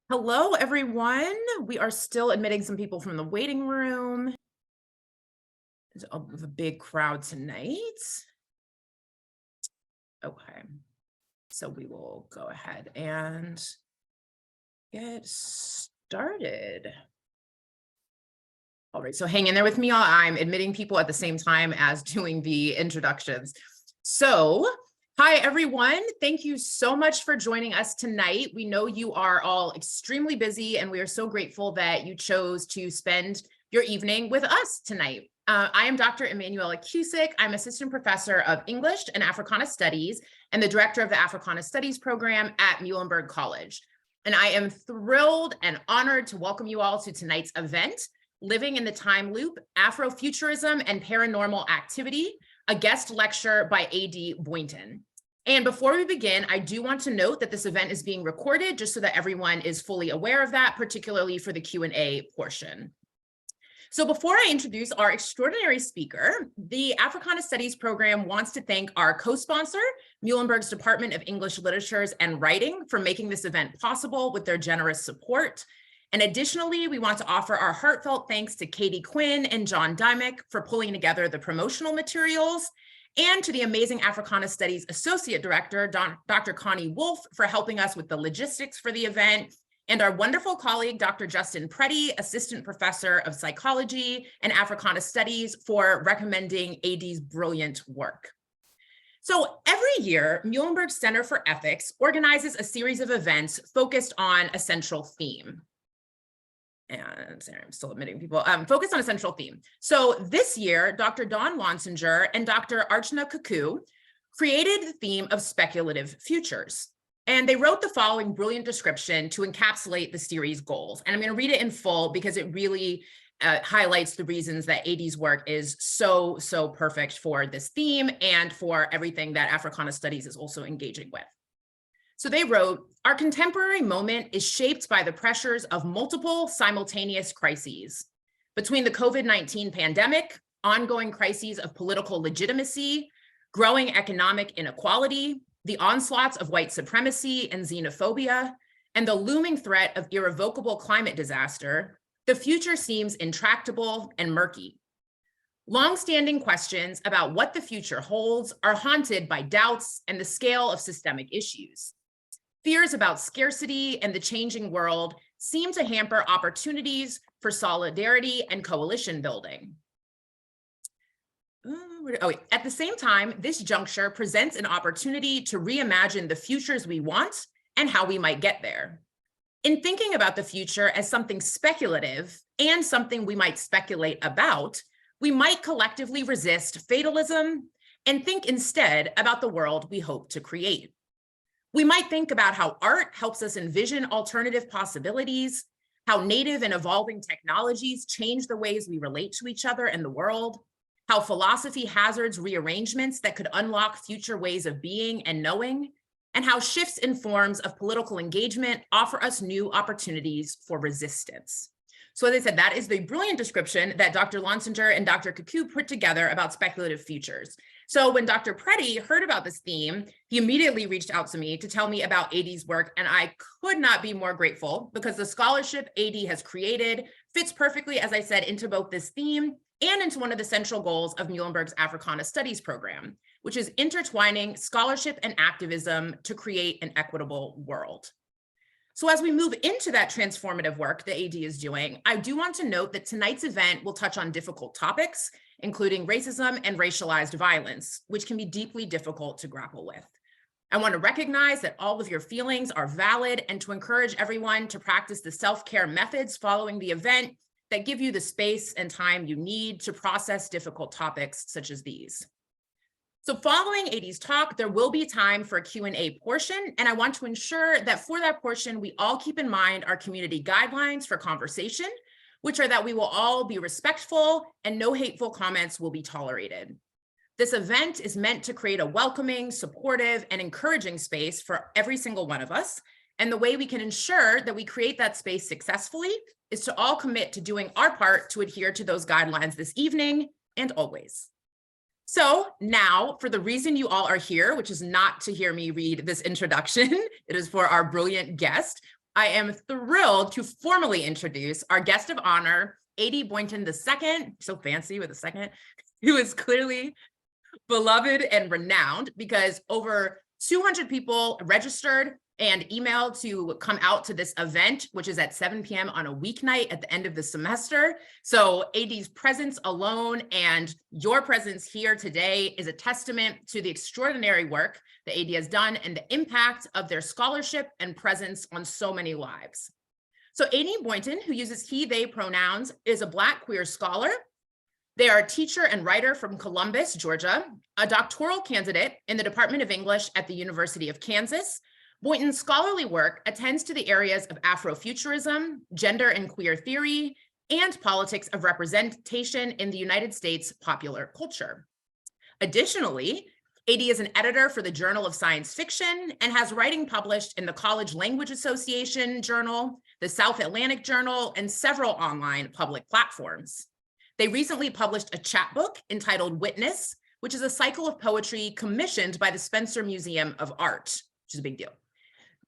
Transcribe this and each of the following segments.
Hello, everyone. We are still admitting some people from the waiting room. There's a big crowd tonight. Okay, so we will go ahead and get started. All right, so hang in there with me. I'm admitting people at the same time as doing the introductions. So, hi, everyone. Thank you so much for joining us tonight. We know you are all extremely busy, and we are so grateful that you chose to spend your evening with us tonight. I am Dr. Emanuela Cusick. I'm Assistant Professor of English and Africana Studies and the Director of the Africana Studies Program at Muhlenberg College. And I am thrilled and honored to welcome you all to tonight's event, Living in the Time Loop, Afrofuturism and Paranormal Activity, a guest lecture by A.D. Boynton. And before we begin, I do want to note that this event is being recorded just so that everyone is fully aware of that, particularly for the Q&A portion. So before I introduce our extraordinary speaker, the Africana Studies Program wants to thank our co-sponsor, Muhlenberg's Department of English Literatures and Writing, for making this event possible with their generous support. And additionally, we want to offer our heartfelt thanks to Katie Quinn and John Dymick for pulling together the promotional materials, and to the amazing Africana Studies Associate Director, Dr. Connie Wolf, for helping us with the logistics for the event, and our wonderful colleague, Dr. Justin Preddy, Assistant Professor of Psychology and Africana Studies, for recommending AD's brilliant work. So every year, Muhlenberg Center for Ethics organizes a series of events focused on a central theme. And sorry, I'm still admitting people, focused on a central theme. So this year, Dr. Dawn Lonsinger and Dr. Archana Kaku created the theme of speculative futures. And they wrote the following brilliant description to encapsulate the series goals. And I'm going to read it in full because it really highlights the reasons that AD's work is so perfect for this theme and for everything that Africana Studies is also engaging with. So they wrote, our contemporary moment is shaped by the pressures of multiple simultaneous crises. Between the COVID-19 pandemic, ongoing crises of political legitimacy, growing economic inequality, the onslaughts of white supremacy and xenophobia, and the looming threat of irrevocable climate disaster, the future seems intractable and murky. Long-standing questions about what the future holds are haunted by doubts and the scale of systemic issues. Fears about scarcity and the changing world seem to hamper opportunities for solidarity and coalition building. At the same time, this juncture presents an opportunity to reimagine the futures we want and how we might get there. In thinking about the future as something speculative and something we might speculate about, we might collectively resist fatalism and think instead about the world we hope to create. We might think about how art helps us envision alternative possibilities, how native and evolving technologies change the ways we relate to each other and the world, how philosophy hazards rearrangements that could unlock future ways of being and knowing, and how shifts in forms of political engagement offer us new opportunities for resistance. So as I said, that is the brilliant description that Dr. Lonsinger and Dr. Kaku put together about speculative futures. So when Dr. Preddy heard about this theme, he immediately reached out to me to tell me about AD's work, and I could not be more grateful because the scholarship AD has created fits perfectly, as I said, into both this theme and into one of the central goals of Muhlenberg's Africana Studies program, which is intertwining scholarship and activism to create an equitable world. So as we move into that transformative work that AD is doing, I do want to note that tonight's event will touch on difficult topics, including racism and racialized violence, which can be deeply difficult to grapple with. I want to recognize that all of your feelings are valid and to encourage everyone to practice the self-care methods following the event that give you the space and time you need to process difficult topics such as these. So following AD's talk, there will be time for a Q&A portion, and I want to ensure that for that portion, we all keep in mind our community guidelines for conversation, which are that we will all be respectful and no hateful comments will be tolerated. This event is meant to create a welcoming, supportive, and encouraging space for every single one of us, and the way we can ensure that we create that space successfully is to all commit to doing our part to adhere to those guidelines this evening and always. So now, for the reason you all are here, which is not to hear me read this introduction, it is for our brilliant guest, I am thrilled to formally introduce our guest of honor, A.D. Boynton II, so fancy with a second, who is clearly beloved and renowned because over 200 people registered and emailed to come out to this event, which is at 7 p.m. on a weeknight at the end of the semester. So AD's presence alone and your presence here today is a testament to the extraordinary work that AD has done and the impact of their scholarship and presence on so many lives. So AD Boynton, who uses he, they pronouns, is a Black queer scholar. They are a teacher and writer from Columbus, Georgia, a doctoral candidate in the Department of English at the University of Kansas. Boynton's scholarly work attends to the areas of Afrofuturism, gender and queer theory, and politics of representation in the United States popular culture. Additionally, AD is an editor for the Journal of Science Fiction and has writing published in the College Language Association Journal, the South Atlantic Journal, and several online public platforms. They recently published a chapbook entitled Witness, which is a cycle of poetry commissioned by the Spencer Museum of Art, which is a big deal.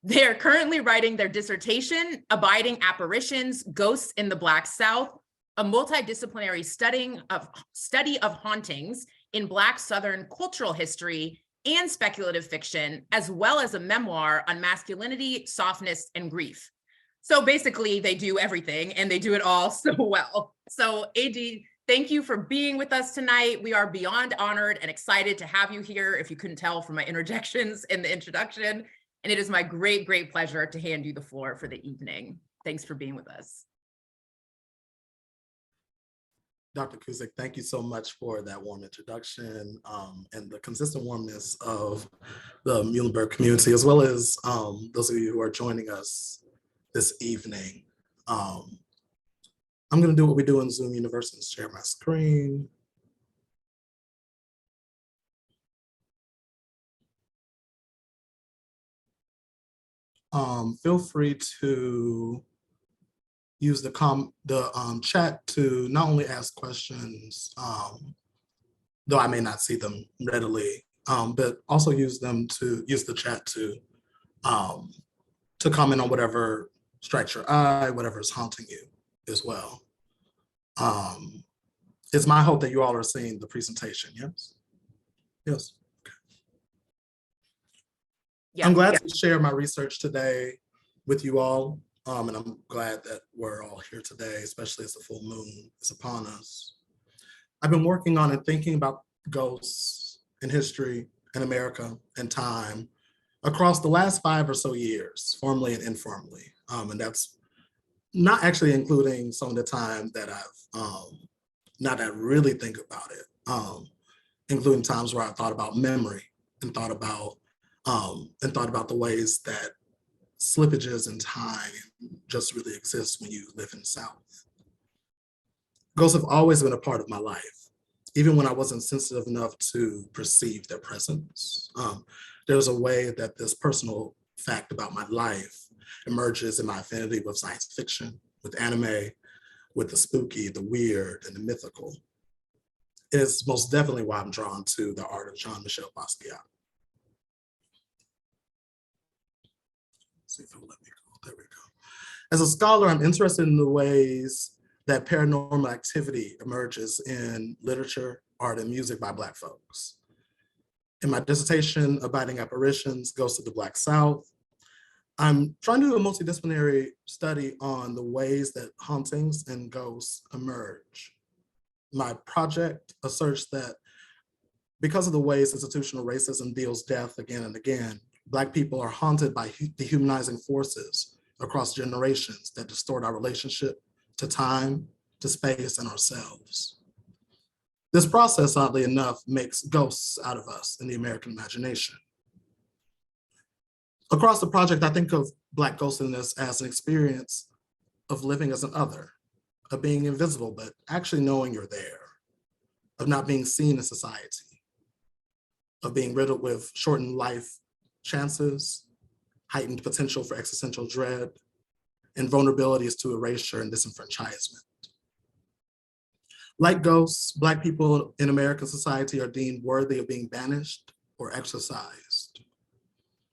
They are currently writing their dissertation, Abiding Apparitions, Ghosts in the Black South, a multidisciplinary study of hauntings in Black Southern cultural history and speculative fiction, as well as a memoir on masculinity, softness, and grief. So basically, they do everything and they do it all so well. So AD, thank you for being with us tonight. We are beyond honored and excited to have you here, if you couldn't tell from my interjections in the introduction. And it is my great, great pleasure to hand you the floor for the evening. Thanks for being with us. Dr. Kuzik, thank you so much for that warm introduction and the consistent warmness of the Muhlenberg community, as well as those of you who are joining us this evening. I'm going to do what we do in Zoom University and share my screen. Feel free to use the chat to not only ask questions, though I may not see them readily, but also use the chat to comment on whatever strikes your eye, whatever is haunting you as well. It's my hope that you all are seeing the presentation, yes? Yes. Yeah, I'm glad to share my research today with you all, and I'm glad that we're all here today, especially as the full moon is upon us. I've been working on and thinking about ghosts in history, in America, and time across the last 5 or so years, formally and informally, and that's not actually including some of the time that I've not that really think about it, including times where I thought about memory and thought about the ways that slippages in time just really exist when you live in the South. Ghosts have always been a part of my life, even when I wasn't sensitive enough to perceive their presence. There's a way that this personal fact about my life emerges in my affinity with science fiction, with anime, with the spooky, the weird, and the mythical. It's most definitely why I'm drawn to the art of Jean-Michel Basquiat. See if it'll let me go. There we go. As a scholar, I'm interested in the ways that paranormal activity emerges in literature, art, and music by Black folks. In my dissertation, Abiding Apparitions, Ghosts of the Black South, I'm trying to do a multidisciplinary study on the ways that hauntings and ghosts emerge. My project asserts that because of the ways institutional racism deals death again and again, Black people are haunted by dehumanizing forces across generations that distort our relationship to time, to space, and ourselves. This process, oddly enough, makes ghosts out of us in the American imagination. Across the project, I think of Black ghostliness as an experience of living as an other, of being invisible, but actually knowing you're there, of not being seen in society, of being riddled with shortened life chances, heightened potential for existential dread, and vulnerabilities to erasure and disenfranchisement. Like ghosts, Black people in American society are deemed worthy of being banished or exorcised.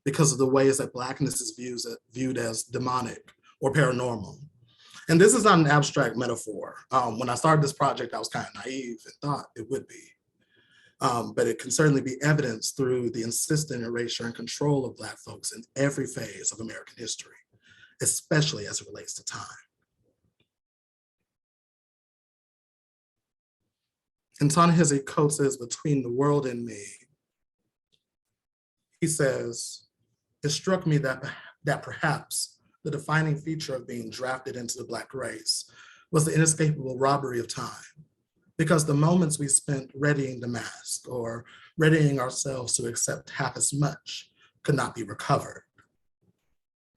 because of the ways that Blackness is viewed as demonic or paranormal. And this is not an abstract metaphor. When I started this project, I was kind of naive and thought it would be. But it can certainly be evidenced through the insistent erasure and control of Black folks in every phase of American history, especially as it relates to time. And Ta-Nehisi Coates says, between the world and me, he says, it struck me that perhaps the defining feature of being drafted into the Black race was the inescapable robbery of time, because the moments we spent readying the mask or readying ourselves to accept half as much could not be recovered.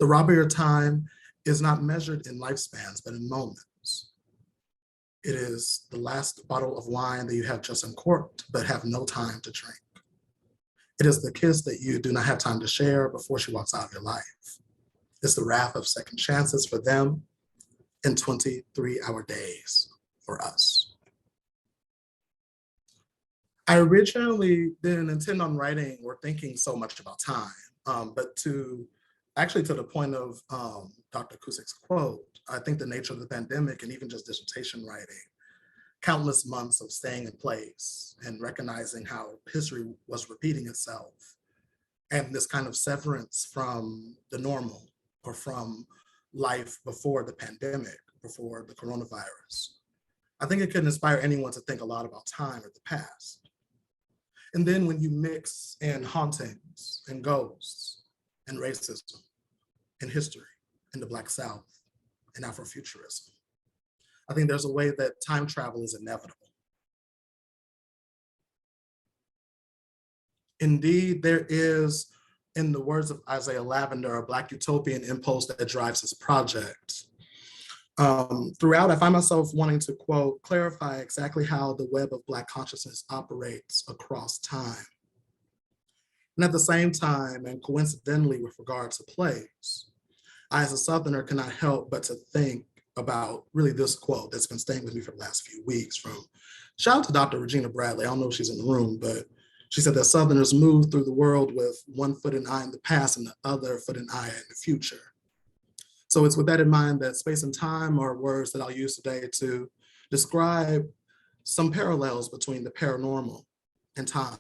The robbery of time is not measured in lifespans, but in moments. It is the last bottle of wine that you have just uncorked, but have no time to drink. It is the kiss that you do not have time to share before she walks out of your life. It's the wrath of second chances for them and 23-hour days for us. I originally didn't intend on writing or thinking so much about time, but to the point of Dr. Cusick's quote, I think the nature of the pandemic and even just dissertation writing, countless months of staying in place and recognizing how history was repeating itself, and this kind of severance from the normal or from life before the pandemic, before the coronavirus. I think it could inspire anyone to think a lot about time or the past. And then when you mix in hauntings and ghosts and racism and history in the Black South and Afrofuturism, I think there's a way that time travel is inevitable. Indeed, there is, in the words of Isaiah Lavender, a Black utopian impulse that drives this project. Throughout, I find myself wanting to, quote, clarify exactly how the web of Black consciousness operates across time. And at the same time, and coincidentally with regard to place, I, as a Southerner, cannot help but to think about really this quote that's been staying with me for the last few weeks from, shout out to Dr. Regina Bradley. I don't know if she's in the room, but she said that Southerners move through the world with one foot and eye in the past and the other foot and eye in the future. So it's with that in mind that space and time are words that I'll use today to describe some parallels between the paranormal and time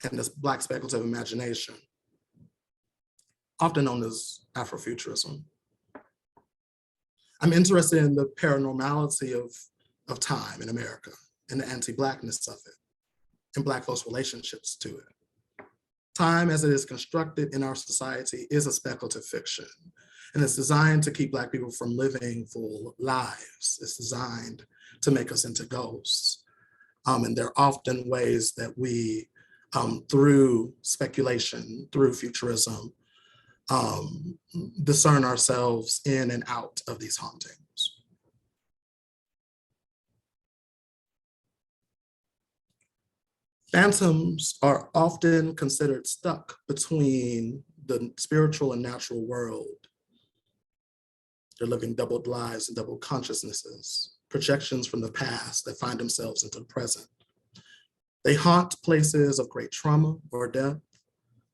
and this Black speculative imagination, often known as Afrofuturism. I'm interested in the paranormality of time in America and the anti-Blackness of it and Black folks' relationships to it. Time as it is constructed in our society is a speculative fiction, and it's designed to keep Black people from living full lives. It's designed to make us into ghosts. And there are often ways that we, through speculation, through futurism, discern ourselves in and out of these hauntings. Phantoms are often considered stuck between the spiritual and natural world. They're living doubled lives and double consciousnesses, projections from the past that find themselves into the present. They haunt places of great trauma or death.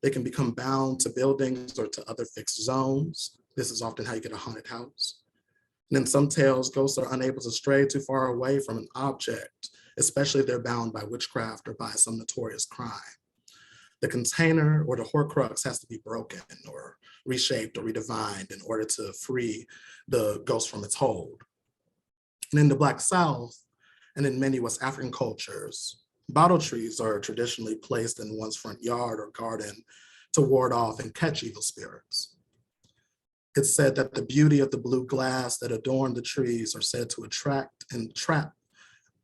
They can become bound to buildings or to other fixed zones. This is often how you get a haunted house. And in some tales, ghosts are unable to stray too far away from an object, especially if they're bound by witchcraft or by some notorious crime. The container or the Horcrux has to be broken or reshaped or redefined in order to free the ghost from its hold. And in the Black South, and in many West African cultures, bottle trees are traditionally placed in one's front yard or garden to ward off and catch evil spirits. It's said that the beauty of the blue glass that adorn the trees are said to attract and trap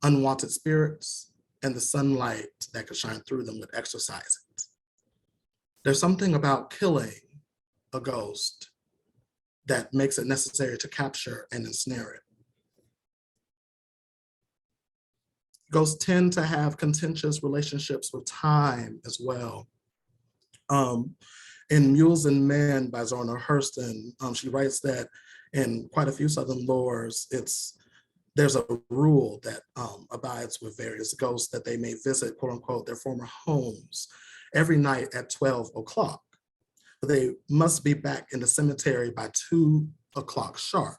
unwanted spirits, and the sunlight that could shine through them would exorcise it. There's something about killing a ghost that makes it necessary to capture and ensnare it. Ghosts tend to have contentious relationships with time as well. In Mules and Men by Zora Hurston, she writes that in quite a few Southern lores, there's a rule that abides with various ghosts that they may visit, quote unquote, their former homes every night at 12 o'clock. but they must be back in the cemetery by 2 o'clock sharp,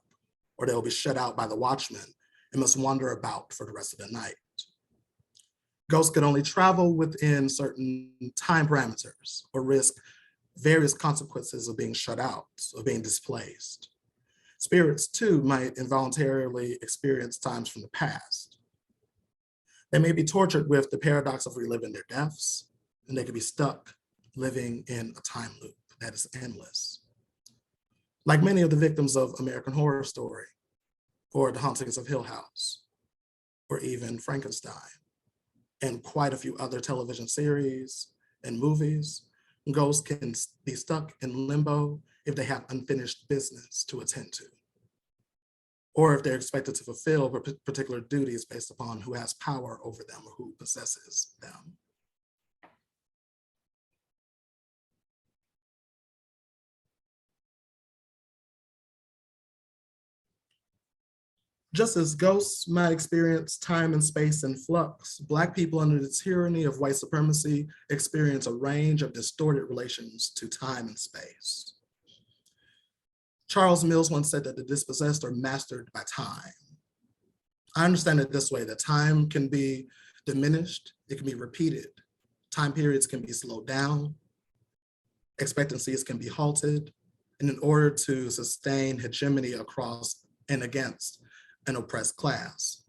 or they'll be shut out by the watchman and must wander about for the rest of the night. Ghosts could only travel within certain time parameters or risk various consequences of being shut out, or being displaced. Spirits too might involuntarily experience times from the past. They may be tortured with the paradox of reliving their deaths, and they could be stuck living in a time loop that is endless. Like many of the victims of American Horror Story, or The Hauntings of Hill House, or even Frankenstein, and quite a few other television series and movies, ghosts can be stuck in limbo if they have unfinished business to attend to, or if they're expected to fulfill particular duties based upon who has power over them or who possesses them. Just as ghosts might experience time and space in flux, Black people under the tyranny of white supremacy experience a range of distorted relations to time and space. Charles Mills once said that the dispossessed are mastered by time. I understand it this way, that time can be diminished, it can be repeated. Time periods can be slowed down, expectancies can be halted, and in order to sustain hegemony across and against an oppressed class.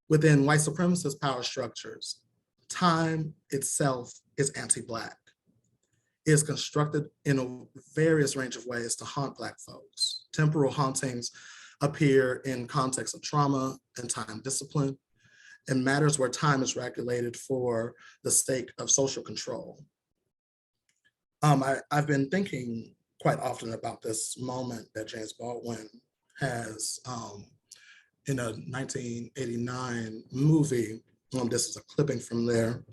Within white supremacist power structures, time itself is anti-Black. It is constructed in a various range of ways to haunt Black folks. Temporal hauntings appear in context of trauma and time discipline, and matters where time is regulated for the sake of social control. I've been thinking quite often about this moment that James Baldwin has in a 1989 movie. This is a clipping from there.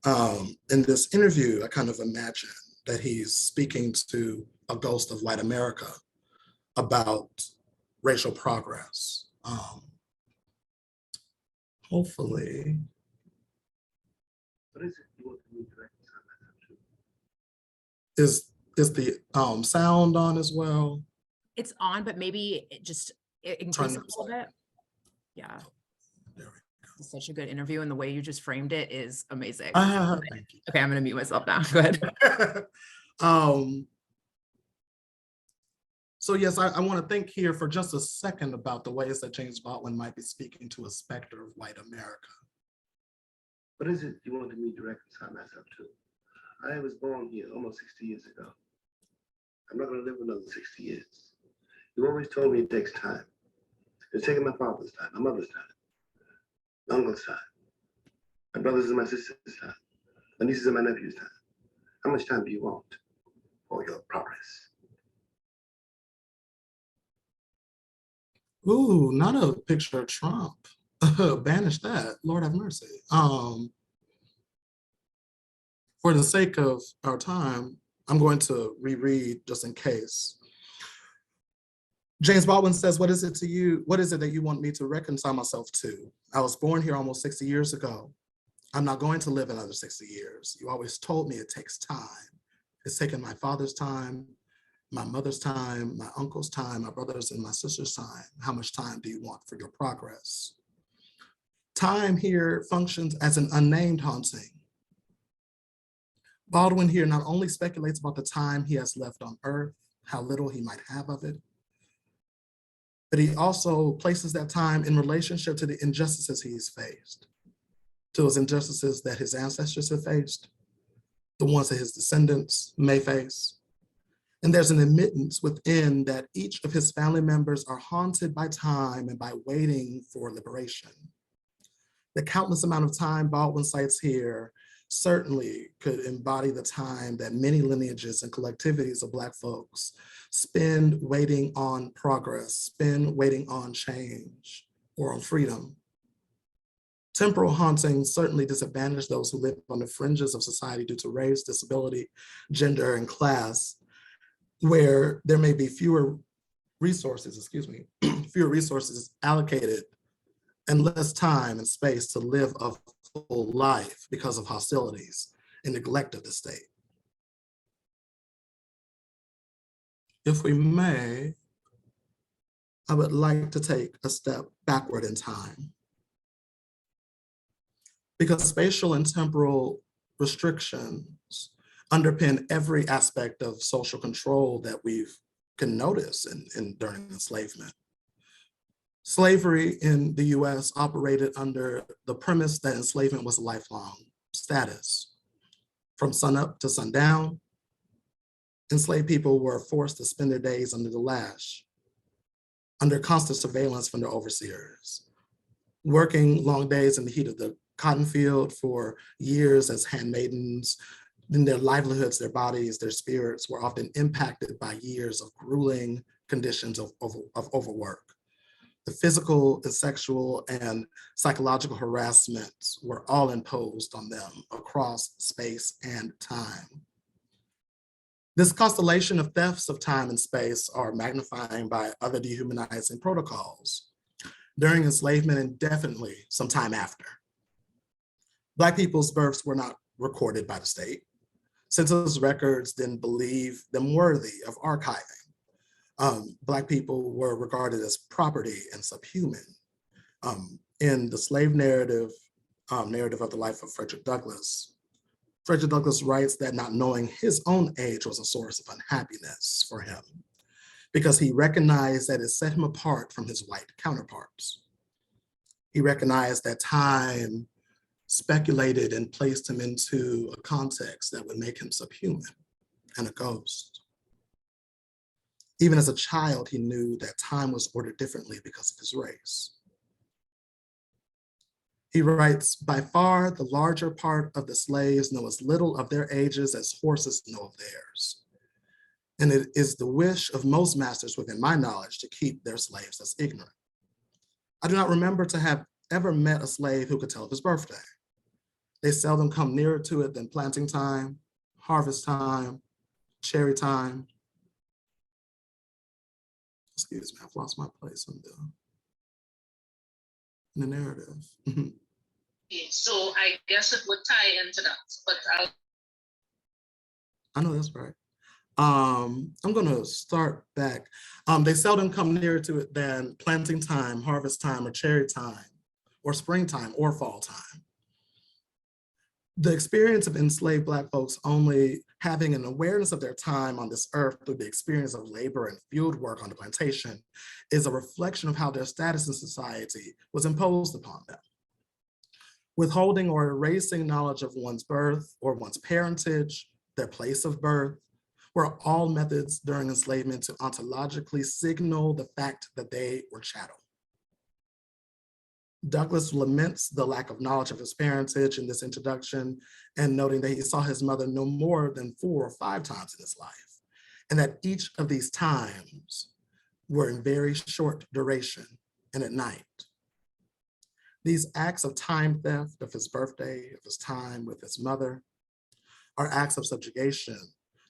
In this interview, I kind of imagine that he's speaking to a ghost of white America about racial progress. Hopefully. What is it you want me to reconcile that to? Is the sound on as well? It's on, but maybe it increase a little bit. Yeah. There we go. It's such a good interview, and the way you just framed it is amazing. Thank you. Okay, I'm gonna mute myself now. Go ahead. So yes, I want to think here for just a second about the ways that James Baldwin might be speaking to a specter of white America. What is it you wanted me to reconcile myself to? I was born here almost 60 years ago. I'm not going to live another 60 years. You always told me it takes time. It's taken my father's time, my mother's time, my uncle's time, my brothers and my sisters' time, my nieces and my nephews' time. How much time do you want for your progress? Ooh, not a picture of Trump. Banish that, Lord have mercy. For the sake of our time, I'm going to reread just in case. James Baldwin says, what is it to you? What is it that you want me to reconcile myself to? I was born here almost 60 years ago. I'm not going to live another 60 years. You always told me it takes time. It's taken my father's time, my mother's time, my uncle's time, my brother's and my sister's time. How much time do you want for your progress? Time here functions as an unnamed haunting. Baldwin here not only speculates about the time he has left on earth, how little he might have of it, but he also places that time in relationship to the injustices he's faced, to those injustices that his ancestors have faced, the ones that his descendants may face. And there's an admittance within that each of his family members are haunted by time and by waiting for liberation. The countless amount of time Baldwin cites here certainly could embody the time that many lineages and collectivities of Black folks spend waiting on progress, spend waiting on change or on freedom. Temporal hauntings certainly disadvantage those who live on the fringes of society due to race, disability, gender, and class, where there may be fewer resources, fewer resources allocated and less time and space to live a full life because of hostilities and neglect of the state. If we may, I would like to take a step backward in time, because spatial and temporal restrictions underpin every aspect of social control that we can notice during enslavement. Slavery in the US operated under the premise that enslavement was a lifelong status. From sunup to sundown, enslaved people were forced to spend their days under the lash, under constant surveillance from their overseers, working long days in the heat of the cotton field for years as handmaidens. Then their livelihoods, their bodies, their spirits were often impacted by years of grueling conditions of overwork. The physical and sexual and psychological harassments were all imposed on them across space and time. This constellation of thefts of time and space are magnifying by other dehumanizing protocols during enslavement and definitely some time after. Black people's births were not recorded by the state. Census records didn't believe them worthy of archiving. Black people were regarded as property and subhuman. In the slave narrative of the life of Frederick Douglass writes that not knowing his own age was a source of unhappiness for him, because he recognized that it set him apart from his white counterparts. He recognized that time speculated and placed him into a context that would make him subhuman and a ghost. Even as a child, he knew that time was ordered differently because of his race. He writes, by far the larger part of the slaves know as little of their ages as horses know of theirs. And it is the wish of most masters within my knowledge to keep their slaves as ignorant. I do not remember to have ever met a slave who could tell of his birthday. They seldom come nearer to it than planting time, harvest time, cherry time. Excuse me, I've lost my place in the narrative. So I guess it would tie into that, but I know that's right. I'm gonna start back. They seldom come nearer to it than planting time, harvest time, or cherry time, or springtime, or fall time. The experience of enslaved Black folks only having an awareness of their time on this earth through the experience of labor and field work on the plantation is a reflection of how their status in society was imposed upon them. Withholding or erasing knowledge of one's birth or one's parentage, their place of birth, were all methods during enslavement to ontologically signal the fact that they were chattel. Douglass laments the lack of knowledge of his parentage in this introduction, and noting that he saw his mother no more than 4 or 5 times in his life, and that each of these times were in very short duration and at night. These acts of time theft of his birthday, of his time with his mother, are acts of subjugation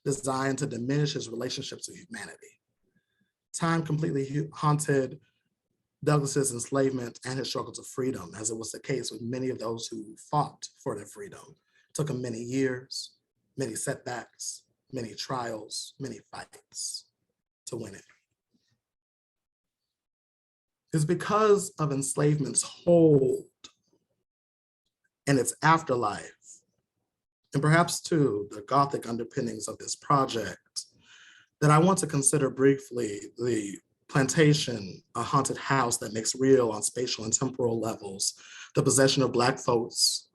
designed to diminish his relationship to humanity. Time completely haunted Douglass's enslavement and his struggle to freedom, as it was the case with many of those who fought for their freedom. It took him many years, many setbacks, many trials, many fights to win it. It's because of enslavement's hold and its afterlife, and perhaps too the Gothic underpinnings of this project, that I want to consider briefly the plantation, a haunted house that makes real on spatial and temporal levels the possession of Black folks,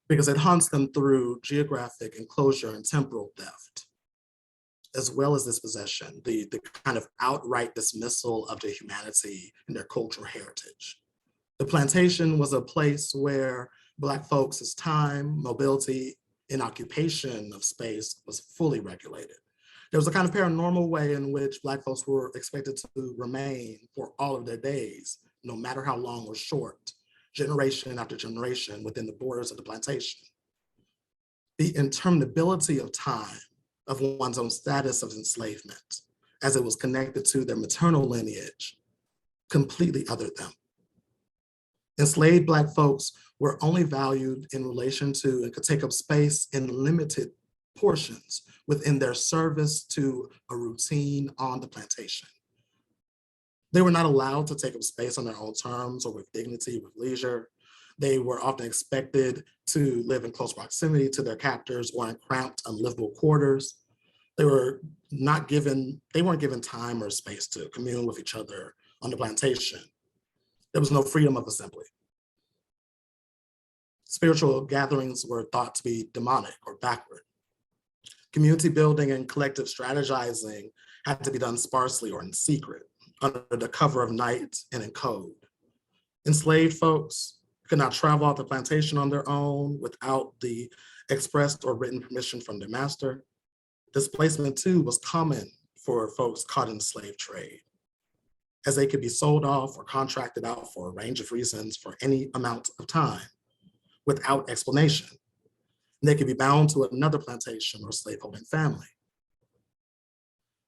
because it haunts them through geographic enclosure and temporal theft, as well as dispossession, the kind of outright dismissal of their humanity and their cultural heritage. The plantation was a place where Black folks' time, mobility, and occupation of space was fully regulated. There was a kind of paranormal way in which Black folks were expected to remain for all of their days, no matter how long or short, generation after generation within the borders of the plantation. The interminability of time, of one's own status of enslavement, as it was connected to their maternal lineage, completely othered them. Enslaved Black folks were only valued in relation to and could take up space in limited portions within their service to a routine on the plantation. They were not allowed to take up space on their own terms or with dignity, with leisure. They were often expected to live in close proximity to their captors or in cramped, unlivable quarters. They weren't given time or space to commune with each other on the plantation. There was no freedom of assembly. Spiritual gatherings were thought to be demonic or backward. Community building and collective strategizing had to be done sparsely or in secret, under the cover of night and in code. Enslaved folks could not travel out the plantation on their own without the expressed or written permission from their master. Displacement too was common for folks caught in the slave trade, as they could be sold off or contracted out for a range of reasons for any amount of time without explanation. And they could be bound to another plantation or slaveholding family.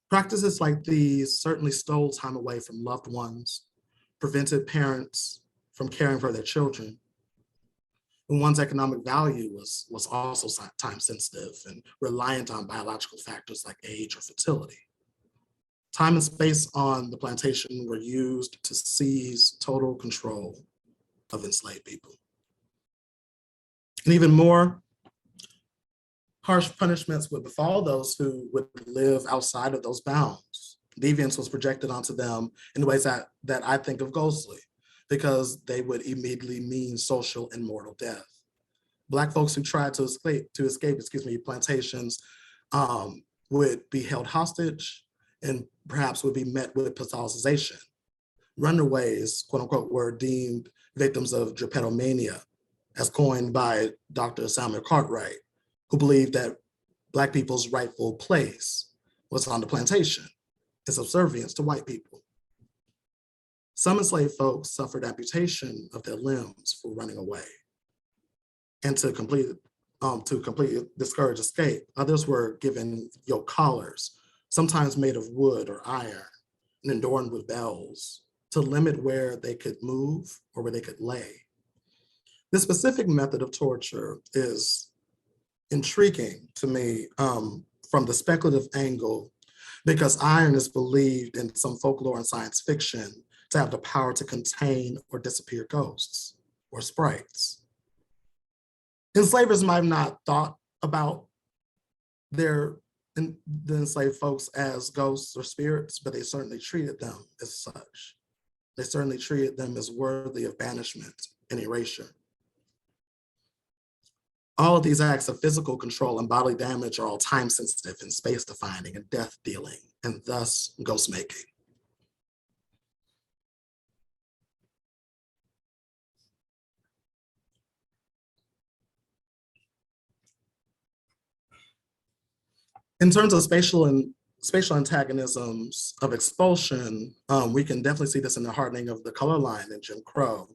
Practices like these certainly stole time away from loved ones, prevented parents from caring for their children. And one's economic value was also time sensitive and reliant on biological factors like age or fertility. Time and space on the plantation were used to seize total control of enslaved people. And even more harsh punishments would befall those who would live outside of those bounds. Deviance was projected onto them in ways that I think of ghostly, because they would immediately mean social and mortal death. Black folks who tried to escape plantations would be held hostage and perhaps would be met with pathologization. Runaways, quote unquote, were deemed victims of drapetomania, as coined by Dr. Samuel Cartwright, who believed that Black people's rightful place was on the plantation in subservience to white people. Some enslaved folks suffered amputation of their limbs for running away and to completely discourage escape. Others were given yoke collars, sometimes made of wood or iron and adorned with bells, to limit where they could move or where they could lay. This specific method of torture is intriguing to me from the speculative angle, because iron is believed in some folklore and science fiction to have the power to contain or disappear ghosts or sprites. Enslavers might have not thought about the enslaved folks as ghosts or spirits, but they certainly treated them as such. They certainly treated them as worthy of banishment and erasure. All of these acts of physical control and bodily damage are all time sensitive and space defining and death dealing, and thus ghost making. In terms of spatial antagonisms of expulsion, we can definitely see this in the hardening of the color line in Jim Crow.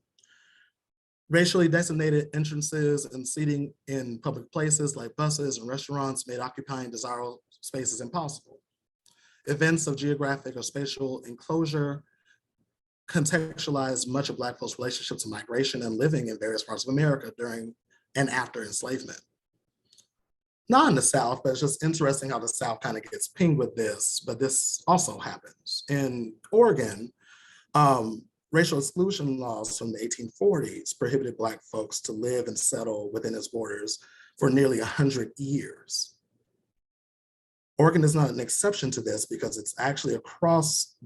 Racially designated entrances and seating in public places like buses and restaurants made occupying desirable spaces impossible. Events of geographic or spatial enclosure contextualized much of Black folks' relationships to migration and living in various parts of America during and after enslavement. Not in the South, but it's just interesting how the South kind of gets pinged with this, but this also happens. In Oregon, racial exclusion laws from the 1840s prohibited Black folks to live and settle within its borders for nearly 100 years. Oregon is not an exception to this because it's actually across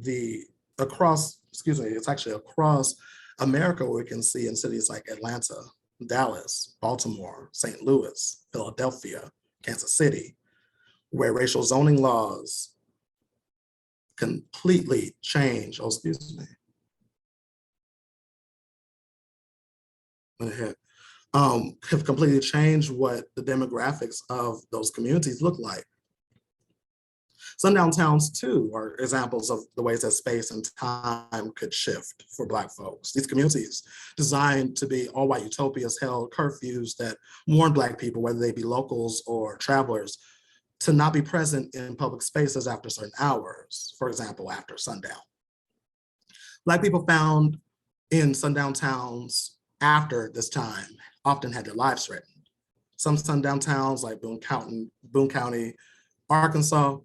America, where we can see in cities like Atlanta, Dallas, Baltimore, St. Louis, Philadelphia, Kansas City, where racial zoning laws completely change, have completely changed what the demographics of those communities look like. Sundown towns too are examples of the ways that space and time could shift for Black folks. These communities, designed to be all white utopias, held curfews that warned Black people, whether they be locals or travelers, to not be present in public spaces after certain hours, for example, after sundown. Black people found in sundown towns after this time often had their lives threatened. Some sundown towns like Boone County, Arkansas,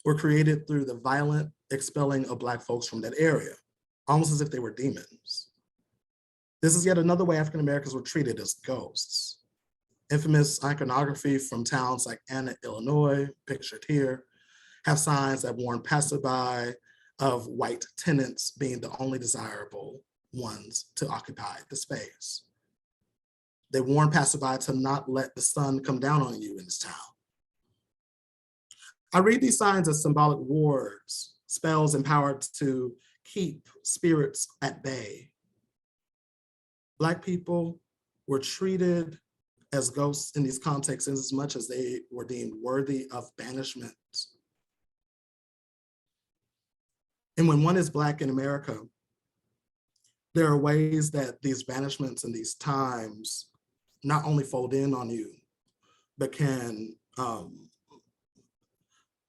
were created through the violent expelling of Black folks from that area, almost as if they were demons. This is yet another way African Americans were treated as ghosts. Infamous iconography from towns like Anna, Illinois, pictured here, have signs that warn passerby of white tenants being the only desirable ones to occupy the space. They warn passerby to not let the sun come down on you in this town. I read these signs as symbolic wards, spells empowered to keep spirits at bay. Black people were treated as ghosts in these contexts as much as they were deemed worthy of banishment. And when one is Black in America, there are ways that these banishments and these times not only fold in on you, but can kind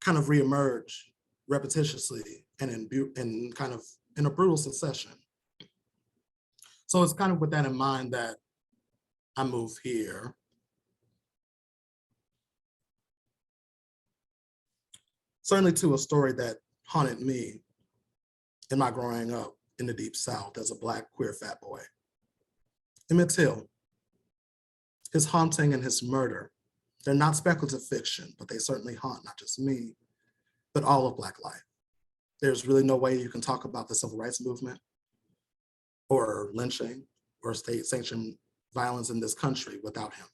of reemerge repetitiously and in kind of in a brutal succession. So it's kind of with that in mind that I move here. Certainly to a story that haunted me in my growing up in the Deep South as a Black queer fat boy. Emmett Till, his haunting and his murder, they're not speculative fiction, but they certainly haunt not just me, but all of Black life. There's really no way you can talk about the civil rights movement or lynching or state-sanctioned violence in this country without him.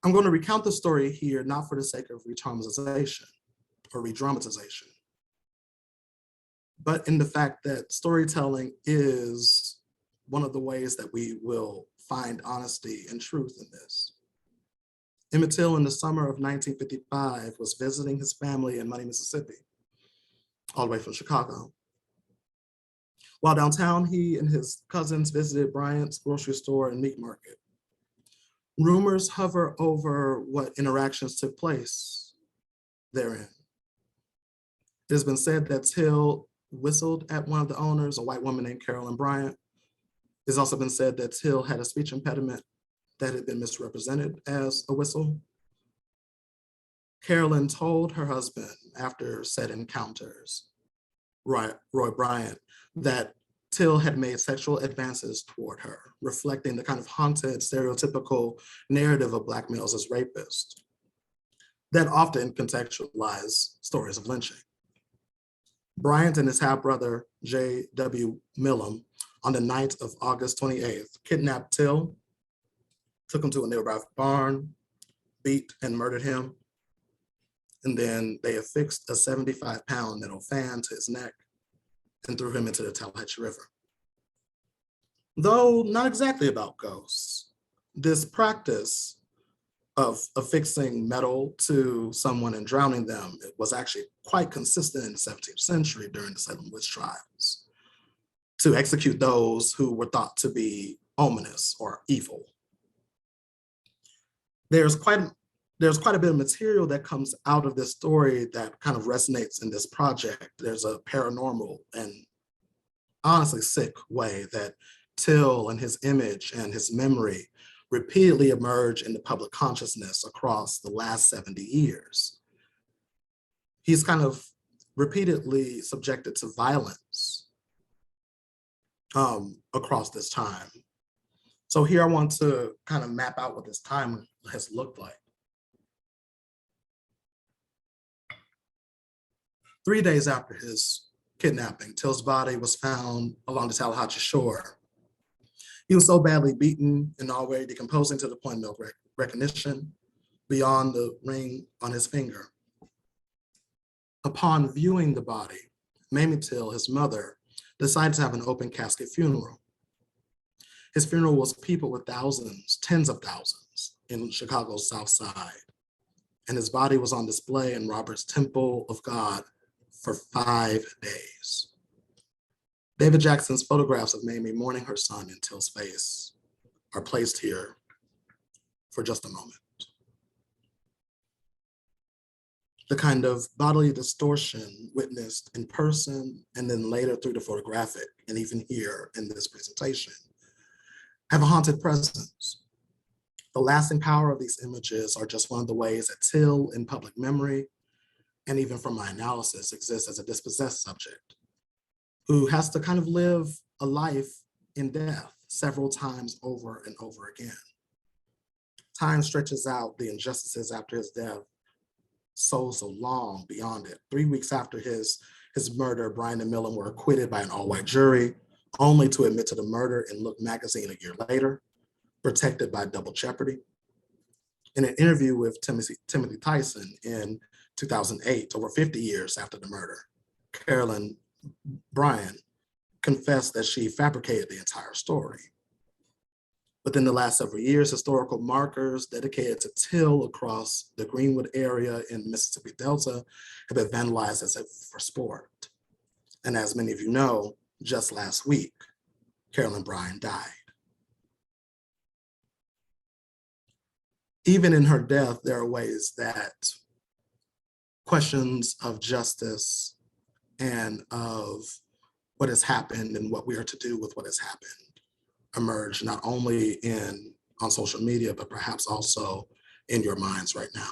I'm going to recount the story here, not for the sake of re-traumatization or re-dramatization, but in the fact that storytelling is one of the ways that we will find honesty and truth in this. Emmett Till in the summer of 1955 was visiting his family in Money, Mississippi, all the way from Chicago. While downtown, he and his cousins visited Bryant's grocery store and meat market. Rumors hover over what interactions took place therein. It has been said that Till whistled at one of the owners, a white woman named Carolyn Bryant. It's also been said that Till had a speech impediment that had been misrepresented as a whistle. Carolyn told her husband after said encounters, Roy Bryant, that Till had made sexual advances toward her, reflecting the kind of haunted, stereotypical narrative of Black males as rapists that often contextualize stories of lynching. Bryant and his half-brother, J.W. Millam, on the night of August 28th, kidnapped Till, took him to a nearby barn, beat and murdered him, and then they affixed a 75-pound metal fan to his neck and threw him into the Tallahatchie River. Though not exactly about ghosts, this practice of affixing metal to someone and drowning them, it was actually quite consistent in the 17th century during the Salem witch trials to execute those who were thought to be ominous or evil. There's quite a bit of material that comes out of this story that kind of resonates in this project. There's a paranormal and honestly sick way that Till and his image and his memory repeatedly emerge in the public consciousness across the last 70 years. He's kind of repeatedly subjected to violence across this time. So here I want to kind of map out what this time has looked like. 3 days after his kidnapping, Till's body was found along the Tallahatchie shore. He was so badly beaten and already decomposing to the point of recognition beyond the ring on his finger. Upon viewing the body, Mamie Till, his mother, decided to have an open casket funeral. His funeral was peopled with thousands, tens of thousands in Chicago's South Side. And his body was on display in Robert's Temple of God for 5 days. David Jackson's photographs of Mamie mourning her son in Till's face are placed here for just a moment. The kind of bodily distortion witnessed in person and then later through the photographic, and even here in this presentation, have a haunted presence. The lasting power of these images are just one of the ways that Till in public memory, and even from my analysis, exists as a dispossessed subject who has to kind of live a life in death several times over and over again. Time stretches out the injustices after his death so long beyond it. 3 weeks after his murder, Brian and Millen were acquitted by an all-white jury, only to admit to the murder in Look magazine a year later, protected by double jeopardy. In an interview with Timothy Tyson in 2008, over 50 years after the murder, Carolyn Bryan confessed that she fabricated the entire story. Within the last several years, historical markers dedicated to Till across the Greenwood area in Mississippi Delta have been vandalized as if for sport. And as many of you know, just last week, Carolyn Bryan died. Even in her death, there are ways that questions of justice and of what has happened and what we are to do with what has happened emerge, not only on social media, but perhaps also in your minds right now.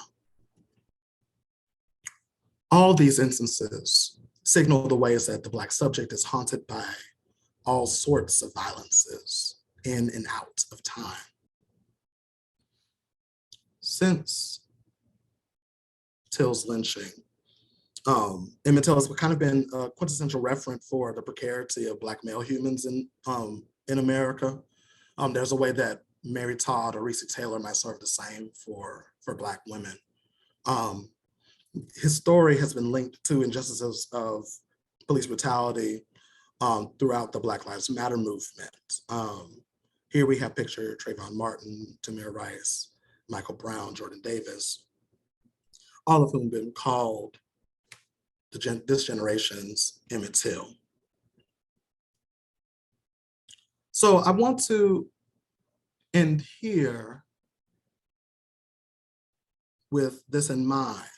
All these instances signal the ways that the Black subject is haunted by all sorts of violences in and out of time. Since Till's lynching, Emmett Till has kind of been a quintessential referent for the precarity of Black male humans in America. There's a way that Mary Todd or Reesa Taylor might serve the same for Black women. His story has been linked to injustices of police brutality throughout the Black Lives Matter movement. Here we have pictured Trayvon Martin, Tamir Rice, Michael Brown, Jordan Davis, all of whom have been called this generation's Emmett Till. So I want to end here with this in mind.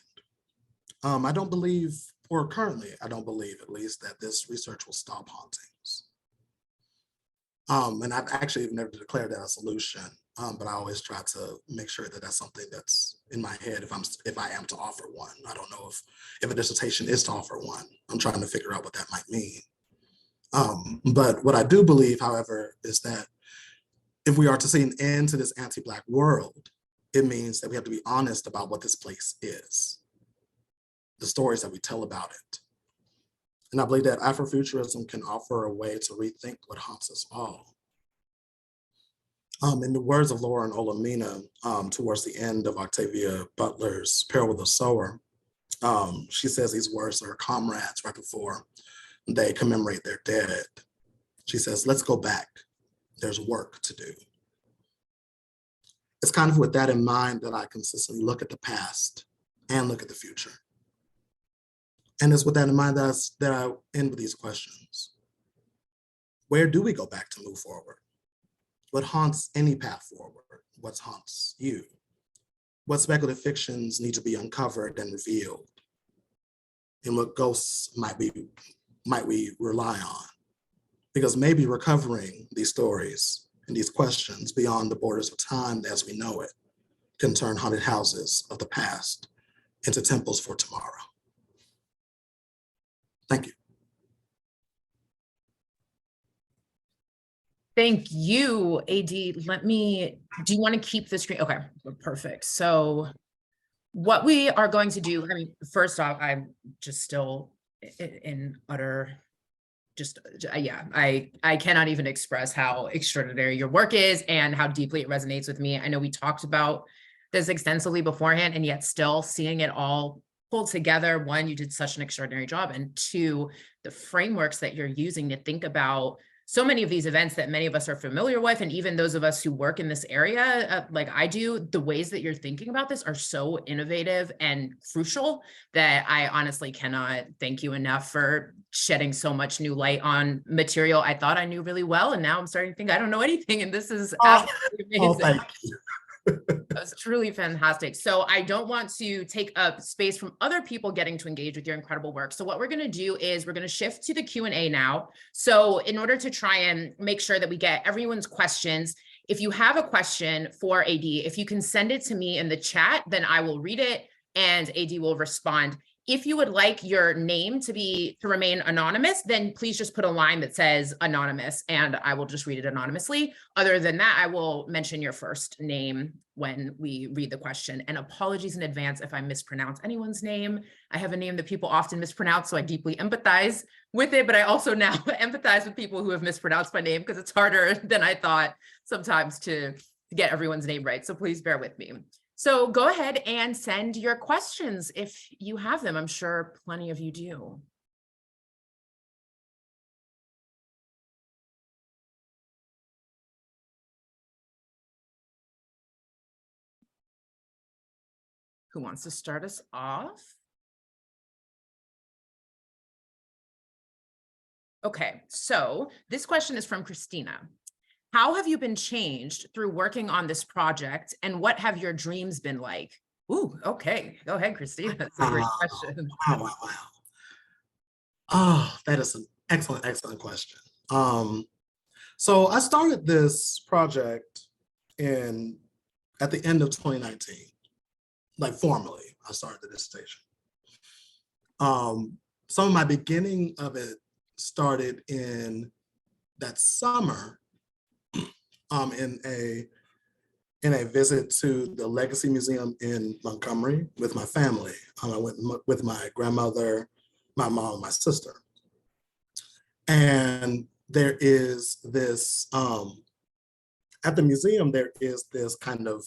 I don't believe, or currently, I don't believe at least, that this research will stop hauntings. And I've actually never declared that a solution, but I always try to make sure that that's something that's in my head if I am to offer one. I don't know if a dissertation is to offer one. I'm trying to figure out what that might mean. But what I do believe, however, is that if we are to see an end to this anti-Black world, it means that we have to be honest about what this place is, the stories that we tell about it. And I believe that Afrofuturism can offer a way to rethink what haunts us all. In the words of Lauren Olamina, towards the end of Octavia Butler's Peril of the Sower, she says these words to her comrades right before they commemorate their dead. She says, "Let's go back. There's work to do." It's kind of with that in mind that I consistently look at the past and look at the future. And it's with that in mind that I end with these questions. Where do we go back to move forward? What haunts any path forward? What haunts you? What speculative fictions need to be uncovered and revealed? And what ghosts might we rely on? Because maybe recovering these stories and these questions beyond the borders of time as we know it can turn haunted houses of the past into temples for tomorrow. Thank you. Thank you, AD. Do you want to keep the screen? Okay, perfect. So what we are going to do, I mean, first off, I'm just still in utter, I cannot even express how extraordinary your work is and how deeply it resonates with me. I know we talked about this extensively beforehand, and yet still seeing it all pulled together. One, you did such an extraordinary job. And two, the frameworks that you're using to think about so many of these events that many of us are familiar with, and even those of us who work in this area, like I do, the ways that you're thinking about this are so innovative and crucial that I honestly cannot thank you enough for shedding so much new light on material I thought I knew really well. And now I'm starting to think I don't know anything. And this is absolutely amazing. Thank you. That's truly fantastic. So I don't want to take up space from other people getting to engage with your incredible work. So what we're going to do is we're going to shift to the Q&A now. So in order to try and make sure that we get everyone's questions If you have a question for AD, if you can send it to me in the chat, then I will read it and AD will respond. If you would like your name to remain anonymous, then please just put a line that says anonymous and I will just read it anonymously. Other than that, I will mention your first name when we read the question. And apologies in advance if I mispronounce anyone's name. I have a name that people often mispronounce, so I deeply empathize with it, but I also now empathize with people who have mispronounced my name because it's harder than I thought sometimes to get everyone's name right. So please bear with me. So go ahead and send your questions if you have them. I'm sure plenty of you do. Who wants to start us off? Okay, so this question is from Christina. How have you been changed through working on this project, and what have your dreams been like? Ooh, okay. Go ahead, Christina. That's a great question. Wow. Oh, that is an excellent question. So I started this project at the end of 2019, like formally, I started the dissertation. Some of my beginning of it started in that summer in a visit to the Legacy Museum in Montgomery with my family. I went with my grandmother, my mom, and my sister. And there is this, at the museum, there is this kind of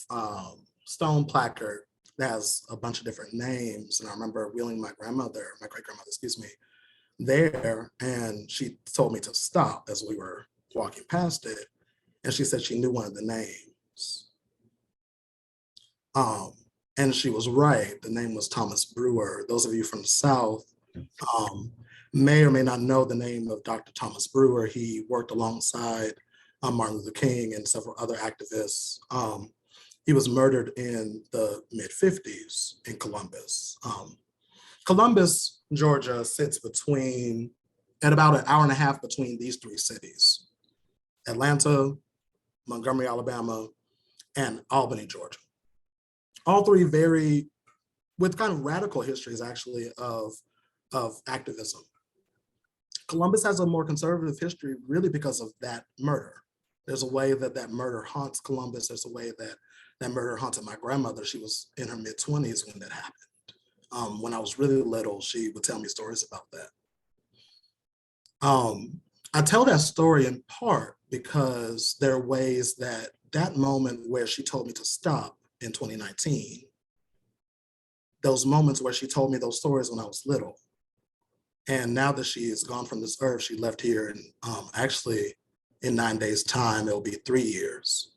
stone placard that has a bunch of different names. And I remember wheeling my great-grandmother, excuse me, there, and she told me to stop as we were walking past it. And she said she knew one of the names. And she was right. The name was Thomas Brewer. Those of you from the South may or may not know the name of Dr. Thomas Brewer. He worked alongside Martin Luther King and several other activists. He was murdered in the mid-50s in Columbus. Columbus, Georgia sits at about an hour and a half between these three cities: Atlanta, Montgomery, Alabama, and Albany, Georgia. All three with kind of radical histories, actually, of activism. Columbus has a more conservative history really because of that murder. There's a way that murder haunts Columbus. There's a way that murder haunted my grandmother. She was in her mid-20s when that happened. When I was really little, she would tell me stories about that. I tell that story in part because there are ways that moment where she told me to stop in 2019, those moments where she told me those stories when I was little. And now that she is gone from this earth, she left here, and actually in 9 days' time, it'll be 3 years.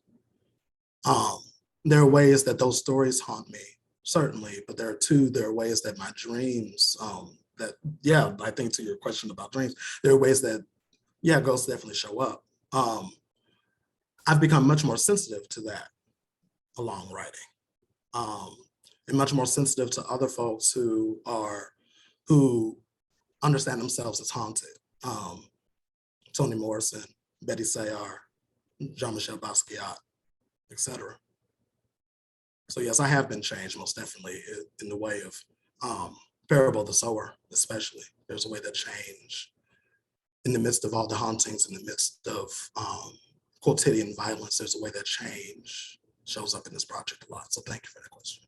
There are ways that those stories haunt me, certainly, but there are ways that my dreams, I think to your question about dreams, there are ways that, ghosts definitely show up. I've become much more sensitive to that along writing, and much more sensitive to other folks who understand themselves as haunted. Toni Morrison, Betty Sayar, Jean-Michel Basquiat, etc. So yes, I have been changed most definitely in the way of Parable of the Sower, especially. There's a way that change in the midst of all the hauntings, in the midst of quotidian violence, there's a way that change shows up in this project a lot. So thank you for that question.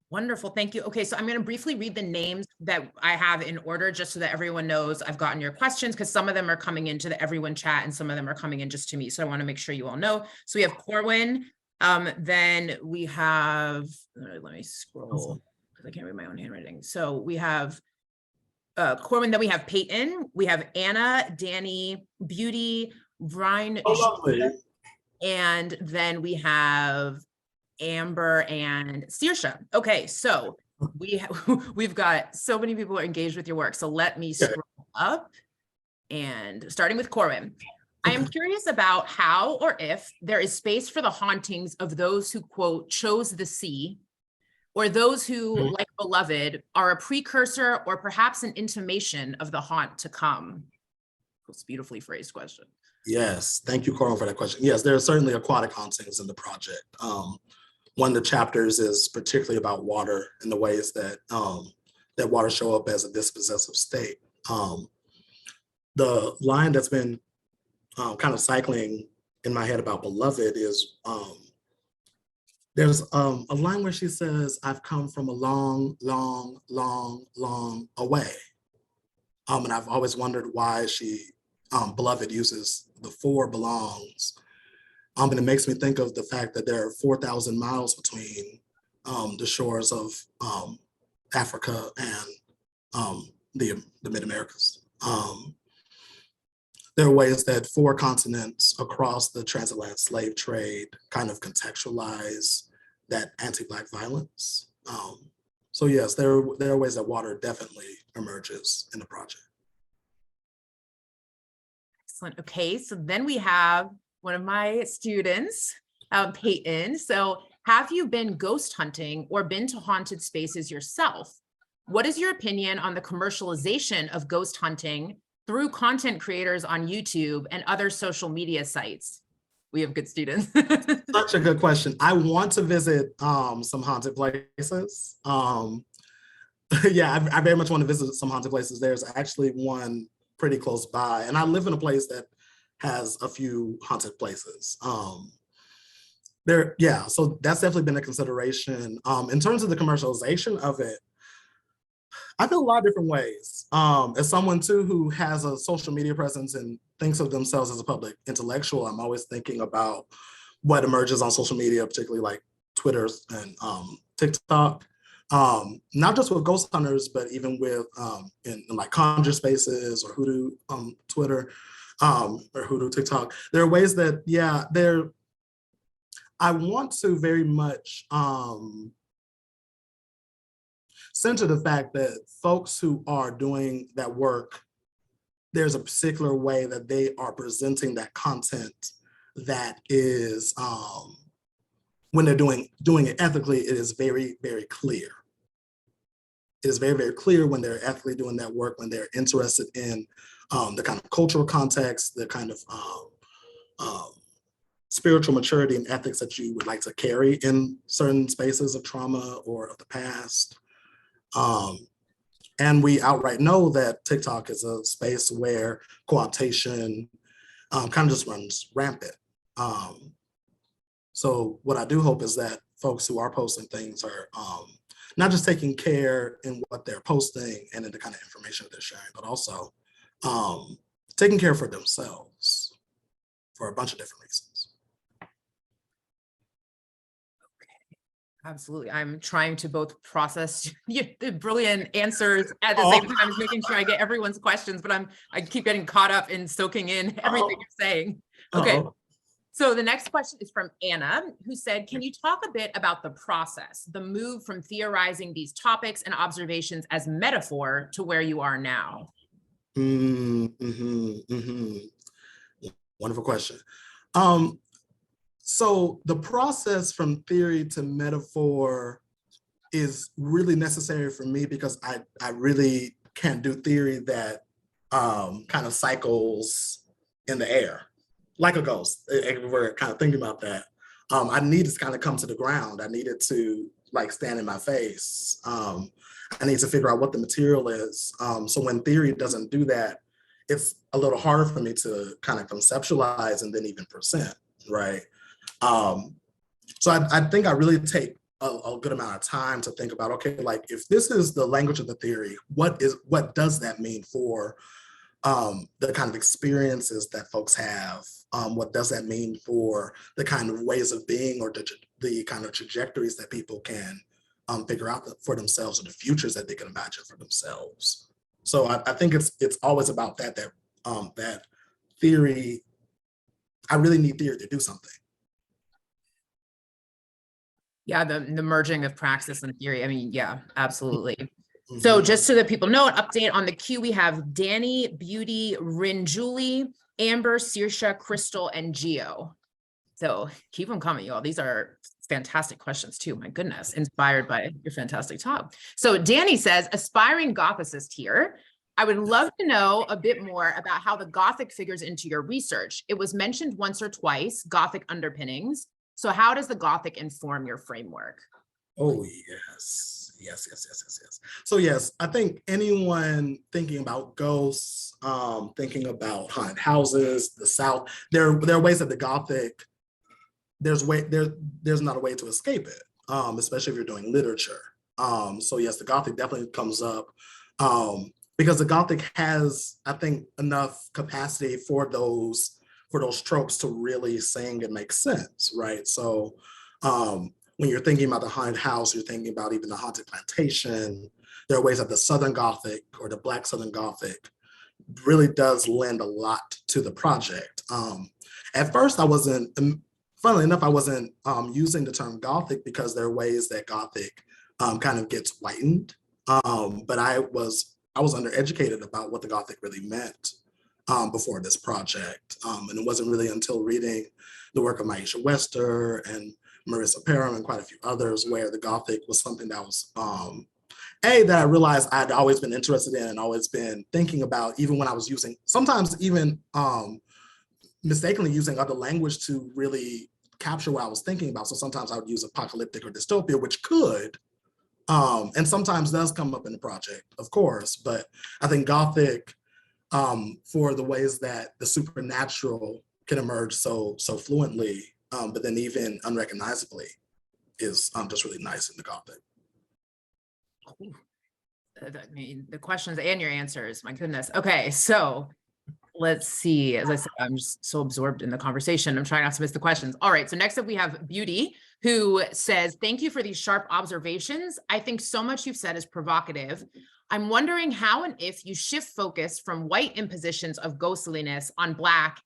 Wonderful, thank you. Okay, so I'm gonna briefly read the names that I have in order just so that everyone knows I've gotten your questions, because some of them are coming into the everyone chat and some of them are coming in just to me. So I wanna make sure you all know. So we have Corwin, then we have, let me scroll because I can't read my own handwriting. So we have Corwin, then we have Peyton, we have Anna, Danny, Beauty, Brian, and then we have Amber and Saoirse. Okay, so we've got so many people are engaged with your work. So let me scroll up, and starting with Corwin. I am curious about how or if there is space for the hauntings of those who, quote, chose the sea, or those who, like Beloved, are a precursor or perhaps an intimation of the haunt to come. That's a beautifully phrased question. Yes, thank you, Coral, for that question. Yes, there are certainly aquatic hauntings in the project. One of the chapters is particularly about water and the ways that that water show up as a dispossessive state. The line that's been kind of cycling in my head about Beloved is there's a line where she says, "I've come from a long, long, long, long away." And I've always wondered why Beloved uses the four belongs. And it makes me think of the fact that there are 4,000 miles between the shores of Africa and the Mid-Americas. There are ways that four continents across the transatlantic slave trade kind of contextualize that anti-Black violence. So yes, there are ways that water definitely emerges in the project. Excellent. Okay, so then we have one of my students, Peyton. So have you been ghost hunting or been to haunted spaces yourself? What is your opinion on the commercialization of ghost hunting through content creators on YouTube and other social media sites? We have good students. Such a good question. I want to visit some haunted places. Yeah, I very much want to visit some haunted places. There's actually one pretty close by, and I live in a place that has a few haunted places. Yeah, so that's definitely been a consideration. In terms of the commercialization of it, I feel a lot of different ways. As someone too who has a social media presence and thinks of themselves as a public intellectual, I'm always thinking about what emerges on social media, particularly like Twitter and TikTok. Not just with ghost hunters, but even with in like conjure spaces or hoodoo Twitter or hoodoo TikTok. There are ways that, yeah, I want to very much center the fact that folks who are doing that work, there's a particular way that they are presenting that content that is, when they're doing it ethically, it is very, very clear. It is very, very clear when they're ethically doing that work, when they're interested in the kind of cultural context, the kind of spiritual maturity and ethics that you would like to carry in certain spaces of trauma or of the past. And we outright know that TikTok is a space where co-optation kind of just runs rampant. So what I do hope is that folks who are posting things are not just taking care in what they're posting and in the kind of information that they're sharing, but also taking care for themselves for a bunch of different reasons. Absolutely. I'm trying to both process the brilliant answers at the same time as making sure I get everyone's questions, but I keep getting caught up in soaking in everything you're saying. Okay. So the next question is from Anna, who said, can you talk a bit about the process, the move from theorizing these topics and observations as metaphor to where you are now? Wonderful question. So the process from theory to metaphor is really necessary for me because I really can't do theory that kind of cycles in the air, like a ghost. We're kind of thinking about that. I need to kind of come to the ground. I needed to like stand in my face. I need to figure out what the material is. So when theory doesn't do that, it's a little harder for me to kind of conceptualize and then even present, right? So I think I really take a good amount of time to think about, okay, like if this is the language of the theory, what does that mean for the kind of experiences that folks have? What does that mean for the kind of ways of being or the kind of trajectories that people can figure out for themselves or the futures that they can imagine for themselves? So I think it's always about that theory. I really need theory to do something. Yeah, the merging of praxis and theory. I mean, yeah, absolutely. So just so that people know, an update on the queue, we have Danny, Beauty, Rinjuli, Amber, Sirsha, Crystal, and Geo. So keep them coming, y'all. These are fantastic questions too. My goodness, inspired by your fantastic talk. So Danny says, aspiring gothicist here. I would love to know a bit more about how the Gothic figures into your research. It was mentioned once or twice, Gothic underpinnings. So how does the Gothic inform your framework? Oh, yes. Yes. So yes, I think anyone thinking about ghosts, thinking about haunted houses, the South, there are ways that the Gothic, there's not a way to escape it, especially if you're doing literature. So yes, the Gothic definitely comes up, because the Gothic has, I think, enough capacity for those tropes to really sing and make sense, right? So when you're thinking about the haunted house, you're thinking about even the haunted plantation. There are ways that the Southern Gothic or the Black Southern Gothic really does lend a lot to the project. At first, I wasn't, funnily enough, I wasn't using the term Gothic because there are ways that Gothic kind of gets whitened. But I was undereducated about what the Gothic really meant before this project. And it wasn't really until reading the work of Maisha Wester and Marissa Parham and quite a few others where the Gothic was something that was, that I realized I'd always been interested in and always been thinking about, even when I was using, sometimes even mistakenly using other language to really capture what I was thinking about. So sometimes I would use apocalyptic or dystopia, which could, and sometimes does come up in the project, of course, but I think Gothic, for the ways that the supernatural can emerge so fluently, but then even unrecognizably, is just really nice in the Gothic. I mean, the questions and your answers, my goodness. Okay, so let's see. As I said, I'm just so absorbed in the conversation. I'm trying not to miss the questions. All right, so next up we have Beauty, who says, thank you for these sharp observations. I think so much you've said is provocative. I'm wondering how and if you shift focus from white impositions of ghostliness on Black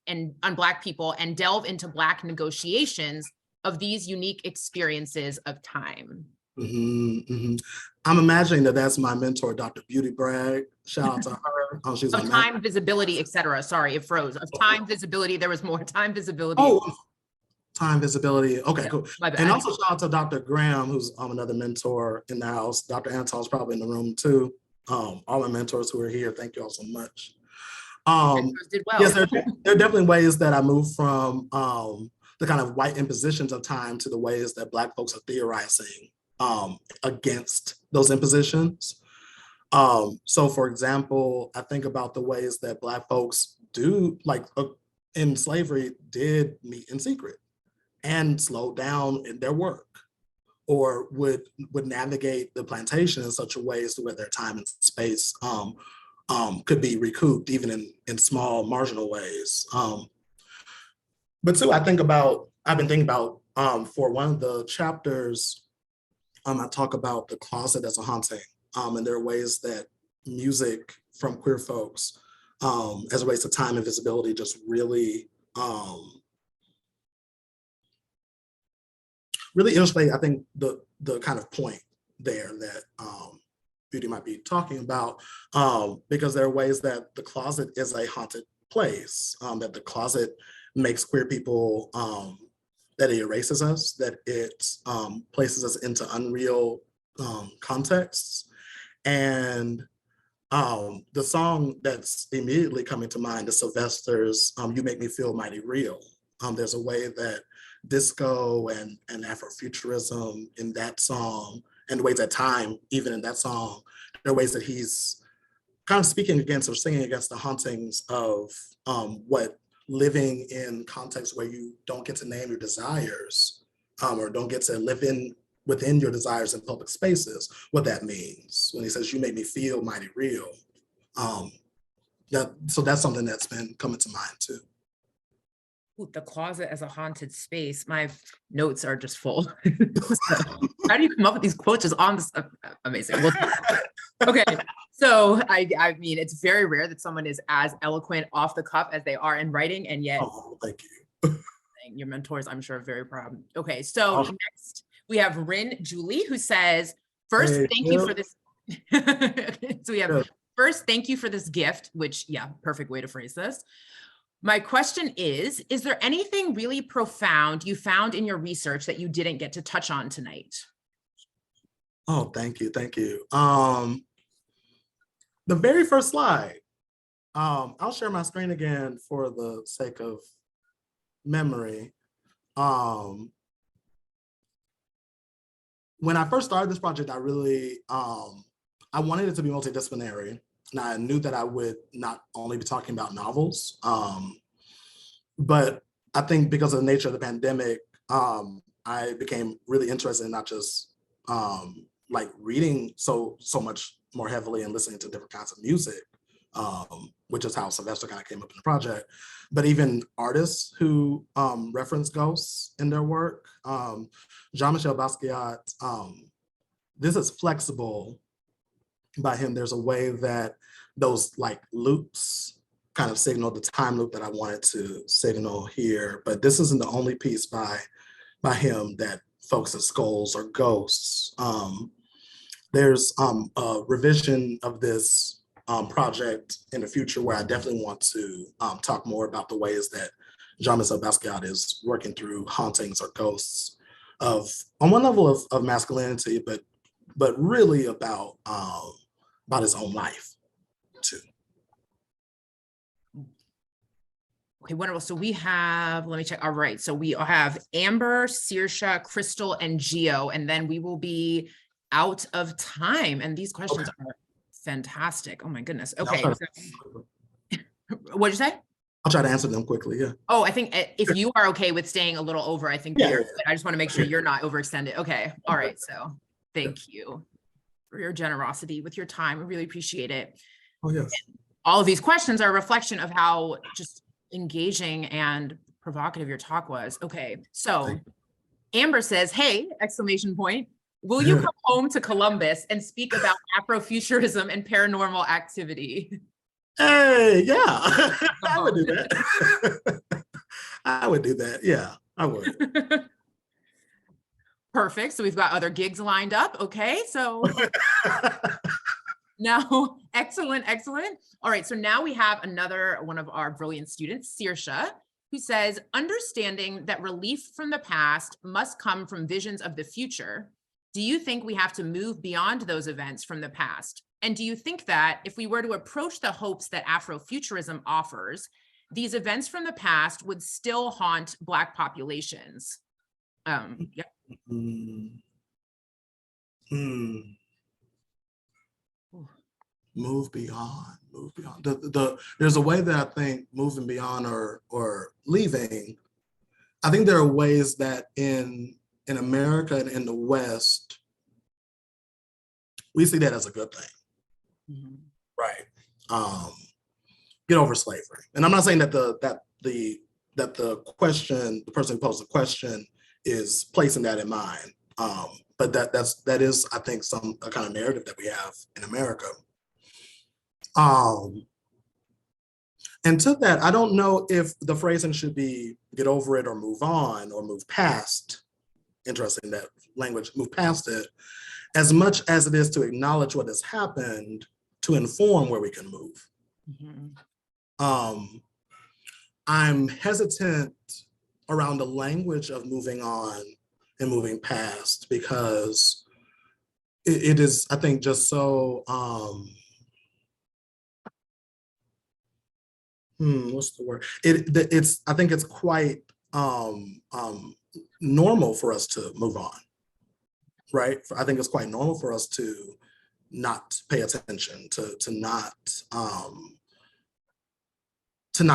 people and delve into Black negotiations of these unique experiences of time. I'm imagining that that's my mentor, Dr. Beauty Bragg. Shout out to her. She's of time, visibility, etc. Sorry, it froze. Of time, visibility. There was more time, visibility. Oh, time, visibility. Okay, yeah, cool. My bad. And also shout out to Dr. Graham, who's another mentor in the house. Dr. Anton's probably in the room too. All my mentors who are here, thank you all so much. Did well. Yes, there are definitely ways that I move from the kind of white impositions of time to the ways that Black folks are theorizing against those impositions. So for example, I think about the ways that Black folks do, like in slavery, did meet in secret and slow down in their work, or would navigate the plantation in such a way as to where their time and space could be recouped even in small marginal ways. But too, I've been thinking about for one of the chapters, I talk about the closet as a haunting, and there are ways that music from queer folks as a ways of time and visibility just really illustrate, I think, the kind of point there that Beauty might be talking about, because there are ways that the closet is a haunted place, that the closet makes queer people, that it erases us, that it places us into unreal contexts. And the song that's immediately coming to mind is Sylvester's You Make Me Feel Mighty Real. There's a way that disco and Afrofuturism in that song, and the ways that time, even in that song, there are ways that he's kind of speaking against or singing against the hauntings of what living in contexts where you don't get to name your desires, or don't get to live within your desires in public spaces, what that means. When he says, you make me feel mighty real. So that's something that's been coming to mind too. Ooh, the closet as a haunted space. My notes are just full. So, how do you come up with these quotes just on this? Amazing. Well, okay. So I mean, it's very rare that someone is as eloquent off the cuff as they are in writing, and yet thank you. Your mentors, I'm sure, are very proud. Okay, so next we have Rin Julie, who says, first, thank you for this. So we have first, thank you for this gift, which, yeah, perfect way to phrase this. My question is there anything really profound you found in your research that you didn't get to touch on tonight? Oh, thank you. The very first slide, I'll share my screen again for the sake of memory. When I first started this project, I really, I wanted it to be multidisciplinary. And I knew that I would not only be talking about novels, but I think because of the nature of the pandemic, I became really interested in not just like reading so much more heavily and listening to different kinds of music, which is how Sylvester kind of came up in the project, but even artists who reference ghosts in their work. Jean-Michel Basquiat, this is flexible by him. There's a way that those like loops kind of signal the time loop that I wanted to signal here, but this isn't the only piece by him that focuses skulls or ghosts. There's a revision of this project in the future where I definitely want to talk more about the ways that Jean-Michel Basquiat is working through hauntings or ghosts of, on one level of masculinity, but really about his own life too. Okay, wonderful. So we have, let me check. All right. So we have Amber, Saoirse, Crystal, and Geo, and then we will be out of time. And these questions are fantastic. Oh my goodness. Okay. What'd you say? I'll try to answer them quickly, yeah. Oh, I think if you are okay with staying a little over, I think you're good. I just want to make sure you're not overextended. Okay. All right. So thank you for your generosity with your time. I really appreciate it. Oh, yes. All of these questions are a reflection of how just engaging and provocative your talk was. Okay. So Amber says, hey, exclamation point. Will you come home to Columbus and speak about Afrofuturism and paranormal activity? Hey, yeah, I would do that. I would do that. Yeah, I would. Perfect. So we've got other gigs lined up. Okay. So now, excellent, excellent. All right. So now we have another one of our brilliant students, Saoirse, who says, understanding that relief from the past must come from visions of the future. Do you think we have to move beyond those events from the past? And do you think that if we were to approach the hopes that Afrofuturism offers, these events from the past would still haunt Black populations? Yeah. Move beyond, move beyond. There's a way that I think moving beyond or leaving, I think there are ways that in America and in the West, we see that as a good thing. Mm-hmm. Right. Get over slavery. And I'm not saying that the question, the person who posed the question is placing that in mind. But that is, I think, a kind of narrative that we have in America. And to that, I don't know if the phrasing should be get over it or move on or move past. Interesting, that language, move past it, as much as it is to acknowledge what has happened to inform where we can move. Mm-hmm. I'm hesitant around the language of moving on and moving past because it is, I think, just so, what's the word? I think it's quite normal for us to move on, right? I think it's quite normal for us to not pay attention, to not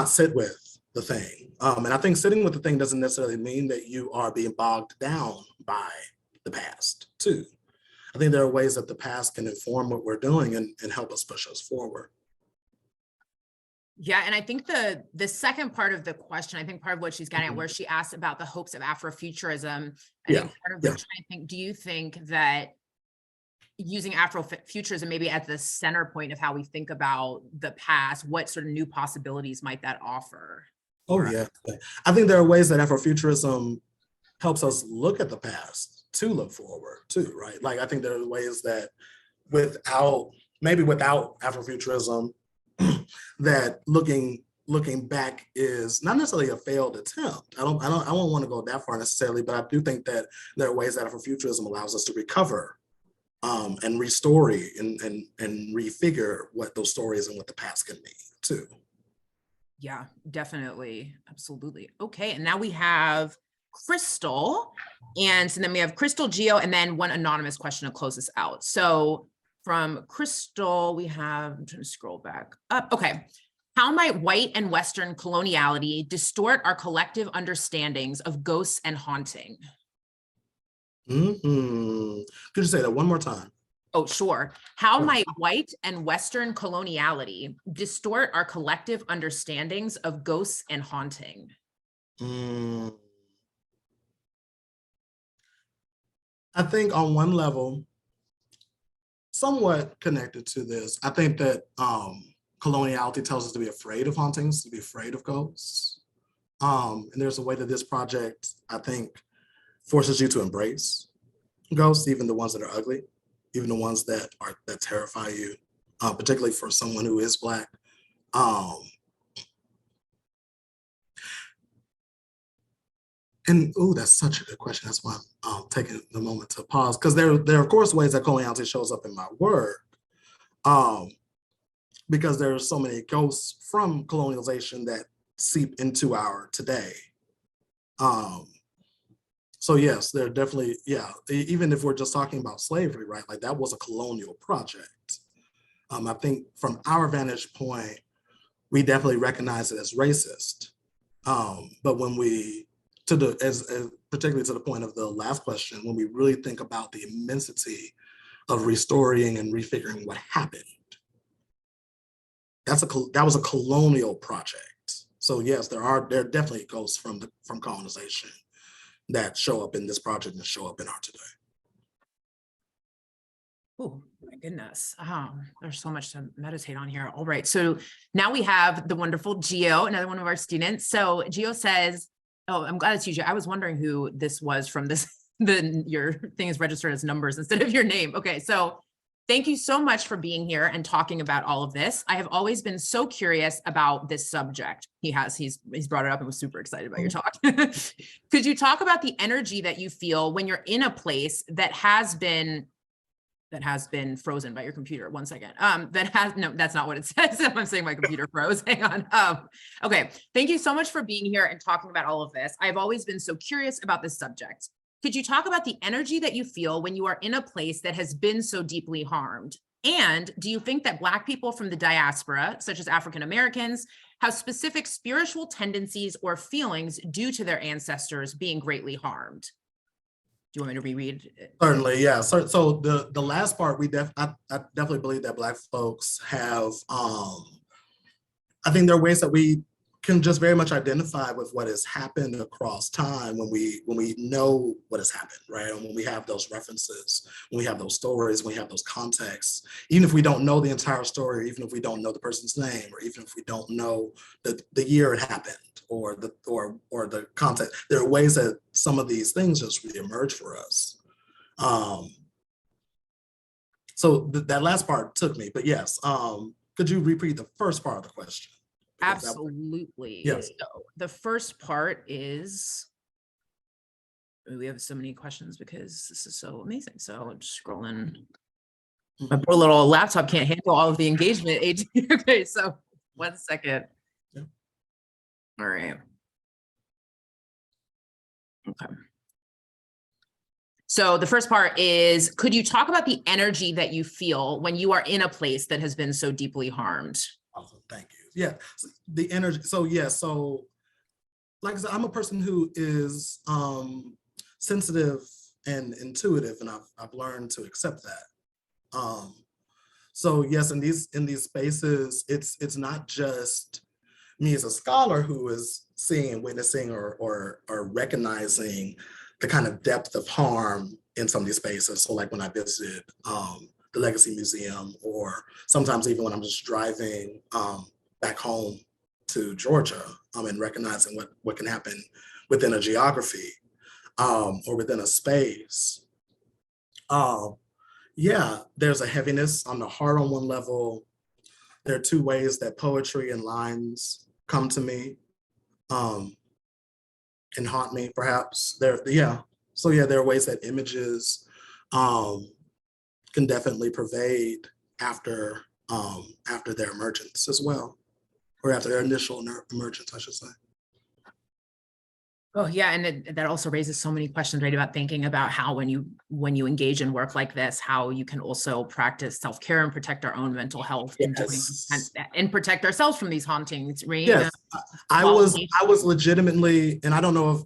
sit with the thing. And I think sitting with the thing doesn't necessarily mean that you are being bogged down by the past too. I think there are ways that the past can inform what we're doing and help us push us forward. Yeah, and I think the second part of the question, I think part of what she's getting at, where she asked about the hopes of Afrofuturism, I think part of which I think, do you think that using Afrofuturism maybe at the center point of how we think about the past, what sort of new possibilities might that offer? Oh yeah, I think there are ways that Afrofuturism helps us look at the past to look forward too, right? Like I think there are ways that without Afrofuturism, that looking back is not necessarily a failed attempt. I don't want to go that far necessarily, but I do think that there are ways that Afrofuturism allows us to recover and restory and refigure what those stories and what the past can mean too. Yeah, definitely. Absolutely. Okay. And now we have Crystal. And so then we have Crystal, Geo, and then one anonymous question to close this out. So from Crystal, we have, I'm trying to scroll back up. Okay. How might white and Western coloniality distort our collective understandings of ghosts and haunting? Mm-hmm. Could you say that one more time? Oh, sure. How Sure. might white and Western coloniality distort our collective understandings of ghosts and haunting? Mm. I think on one level, somewhat connected to this, I think that coloniality tells us to be afraid of hauntings, to be afraid of ghosts. And there's a way that this project, I think, forces you to embrace ghosts, even the ones that are ugly, even the ones that terrify you, particularly for someone who is Black. And oh, that's such a good question. That's why I'm taking the moment to pause, because there are of course ways that coloniality shows up in my work, because there are so many ghosts from colonialization that seep into our today. So yes, there are definitely, yeah, even if we're just talking about slavery, right? Like that was a colonial project. I think from our vantage point, we definitely recognize it as racist. But when we, as particularly to the point of the last question, when we really think about the immensity of restoring and refiguring what happened, that was a colonial project. So yes, there are definitely ghosts from colonization that show up in this project and show up in art today. Oh my goodness. There's so much to meditate on here. All right. So now we have the wonderful Geo, another one of our students. So Geo says, oh, I'm glad it's you, Geo. I was wondering who this was from this, your thing is registered as numbers instead of your name. Okay. So thank you so much for being here and talking about all of this. I have always been so curious about this subject. He's brought it up and was super excited about your talk. Could you talk about the energy that you feel when you're in a place that has been frozen by your computer? One second. No, that's not what it says. I'm saying my computer froze. Hang on. Okay. Thank you so much for being here and talking about all of this. I've always been so curious about this subject. Could you talk about the energy that you feel when you are in a place that has been so deeply harmed? And do you think that Black people from the diaspora, such as African Americans, have specific spiritual tendencies or feelings due to their ancestors being greatly harmed? Do you want me to reread it? Certainly, yeah. So the last part, I definitely believe that Black folks have, I think there are ways that we can just very much identify with what has happened across time when we know what has happened, right? And when we have those references, when we have those stories, when we have those contexts, even if we don't know the entire story, even if we don't know the person's name, or even if we don't know the year it happened, or the context, there are ways that some of these things just reemerge for us. So that last part took me, but yes, could you repeat the first part of the question? Absolutely. Yes. So the first part is, we have so many questions because this is so amazing. So I'm just scrolling. My poor little laptop can't handle all of the engagement. Okay, so 1 second. Yeah. All right. Okay. So the first part is, could you talk about the energy that you feel when you are in a place that has been so deeply harmed? Awesome, thank you. Yeah, the energy. So yeah, so like I said, I'm a person who is sensitive and intuitive, and I've learned to accept that. So yes, in these spaces, it's not just me as a scholar who is seeing and witnessing or recognizing the kind of depth of harm in some of these spaces. So like when I visited the Legacy Museum, or sometimes even when I'm just driving back home to Georgia, and recognizing what can happen within a geography or within a space. Yeah, there's a heaviness on the heart on one level. There are two ways that poetry and lines come to me and haunt me, perhaps. So yeah, there are ways that images can definitely pervade after their emergence as well, or after their initial emergence, I should say. Oh yeah, and that also raises so many questions, right? About thinking about how when you engage in work like this, how you can also practice self-care and protect our own mental health and protect ourselves from these hauntings, right? Yes, I was legitimately, and I don't know if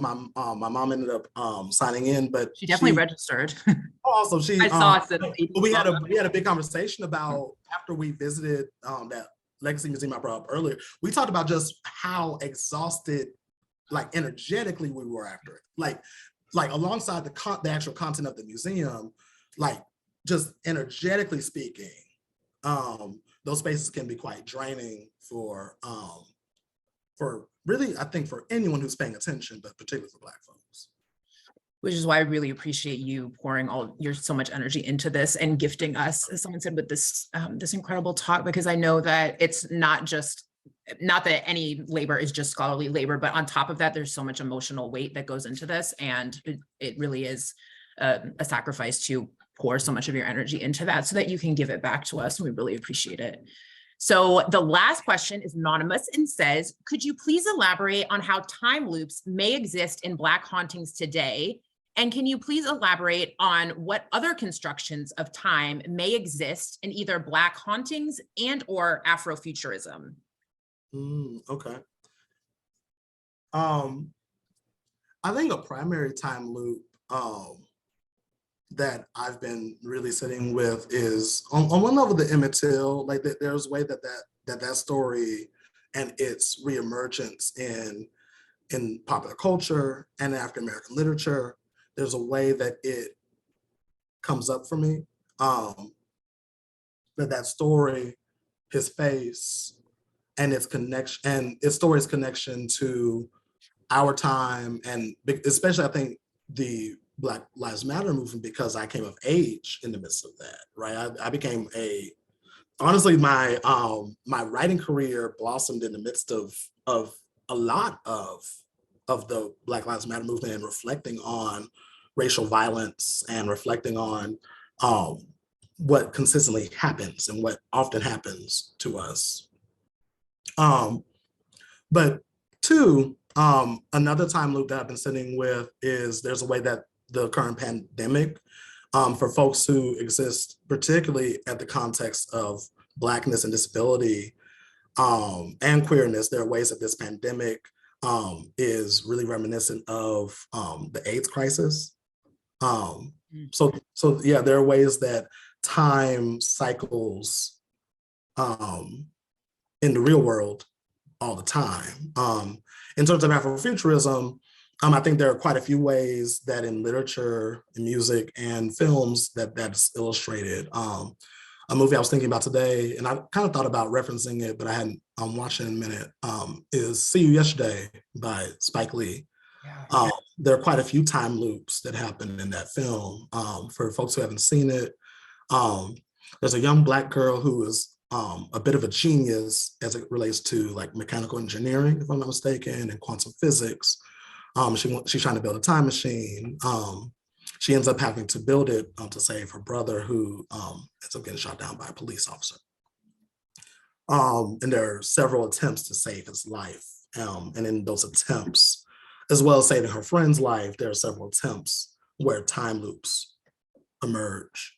my mom ended up signing in, but she definitely registered. Also, I saw it. We had a big conversation about after we visited that Legacy Museum I brought up earlier. We talked about just how exhausted, like energetically, we were after it. Like alongside the actual content of the museum, like just energetically speaking, those spaces can be quite draining for really, I think, for anyone who's paying attention, but particularly for Black folks. Which is why I really appreciate you pouring all your so much energy into this and gifting us, as someone said, with this this incredible talk, because I know that it's not that any labor is just scholarly labor, but on top of that, there's so much emotional weight that goes into this, and it really is a sacrifice to pour so much of your energy into that so that you can give it back to us, and we really appreciate it. So the last question is anonymous and says, could you please elaborate on how time loops may exist in Black hauntings today? And can you please elaborate on what other constructions of time may exist in either Black hauntings and or Afrofuturism? Okay. I think a primary time loop that I've been really sitting with is on one level the Emmett Till, like there's a way that story and its reemergence in popular culture and African American literature, there's a way that it comes up for me. That story, his face, and its connection, and its story's connection to our time, and especially I think the Black Lives Matter movement, because I came of age in the midst of that, right? I became honestly, my writing career blossomed in the midst of a lot of the Black Lives Matter movement, and reflecting on racial violence and reflecting on what consistently happens and what often happens to us. But two, another time loop that I've been sitting with is there's a way that the current pandemic, for folks who exist, particularly at the context of Blackness and disability and queerness, there are ways that this pandemic is really reminiscent of the AIDS crisis. So yeah, there are ways that time cycles in the real world all the time. In terms of Afrofuturism, I think there are quite a few ways that in literature, in music, and films that's illustrated. A movie I was thinking about today, and I kind of thought about referencing it, but I hadn't watched it in a minute, is See You Yesterday by Spike Lee. Yeah. There are quite a few time loops that happen in that film. For folks who haven't seen it, there's a young Black girl who is a bit of a genius as it relates to like mechanical engineering, if I'm not mistaken, and quantum physics. She's trying to build a time machine. She ends up having to build it to save her brother, who ends up getting shot down by a police officer. And there are several attempts to save his life. And in those attempts, as well as saving her friend's life, there are several attempts where time loops emerge.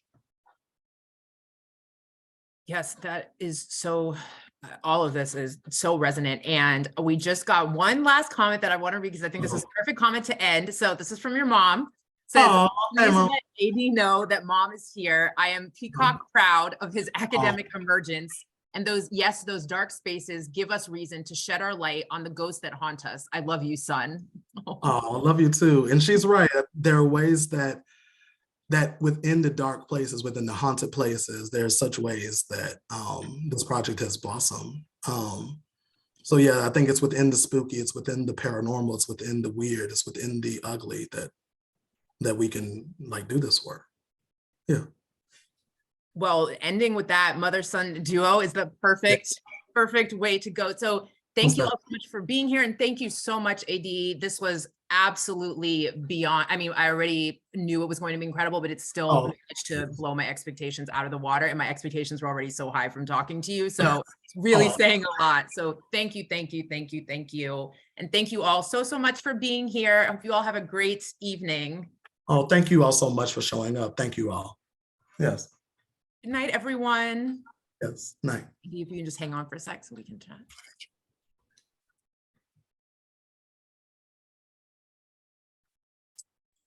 Yes, that is so, all of this is so resonant. And we just got one last comment that I want to read, because I think this is a perfect comment to end. So this is from your mom. Says, please let AD know that mom is here. I am peacock proud of his academic emergence. And those dark spaces give us reason to shed our light on the ghosts that haunt us. I love you, son. Oh, I love you too. And she's right. There are ways that within the dark places, within the haunted places, there's such ways that this project has blossomed. So yeah, I think it's within the spooky, it's within the paranormal, it's within the weird, it's within the ugly that we can like do this work. Yeah. Well, ending with that mother-son duo is the perfect way to go. So thank you all so much for being here. And thank you so much, AD. This was absolutely beyond, I mean, I already knew it was going to be incredible, but it's still Oh. managed to blow my expectations out of the water. And my expectations were already so high from talking to you. So it's really saying a lot. So thank you, thank you, thank you, thank you. And thank you all so, so much for being here. I hope you all have a great evening. Oh, thank you all so much for showing up. Thank you all. Yes. Good night, everyone. Yes. Night. If you can just hang on for a sec so we can chat.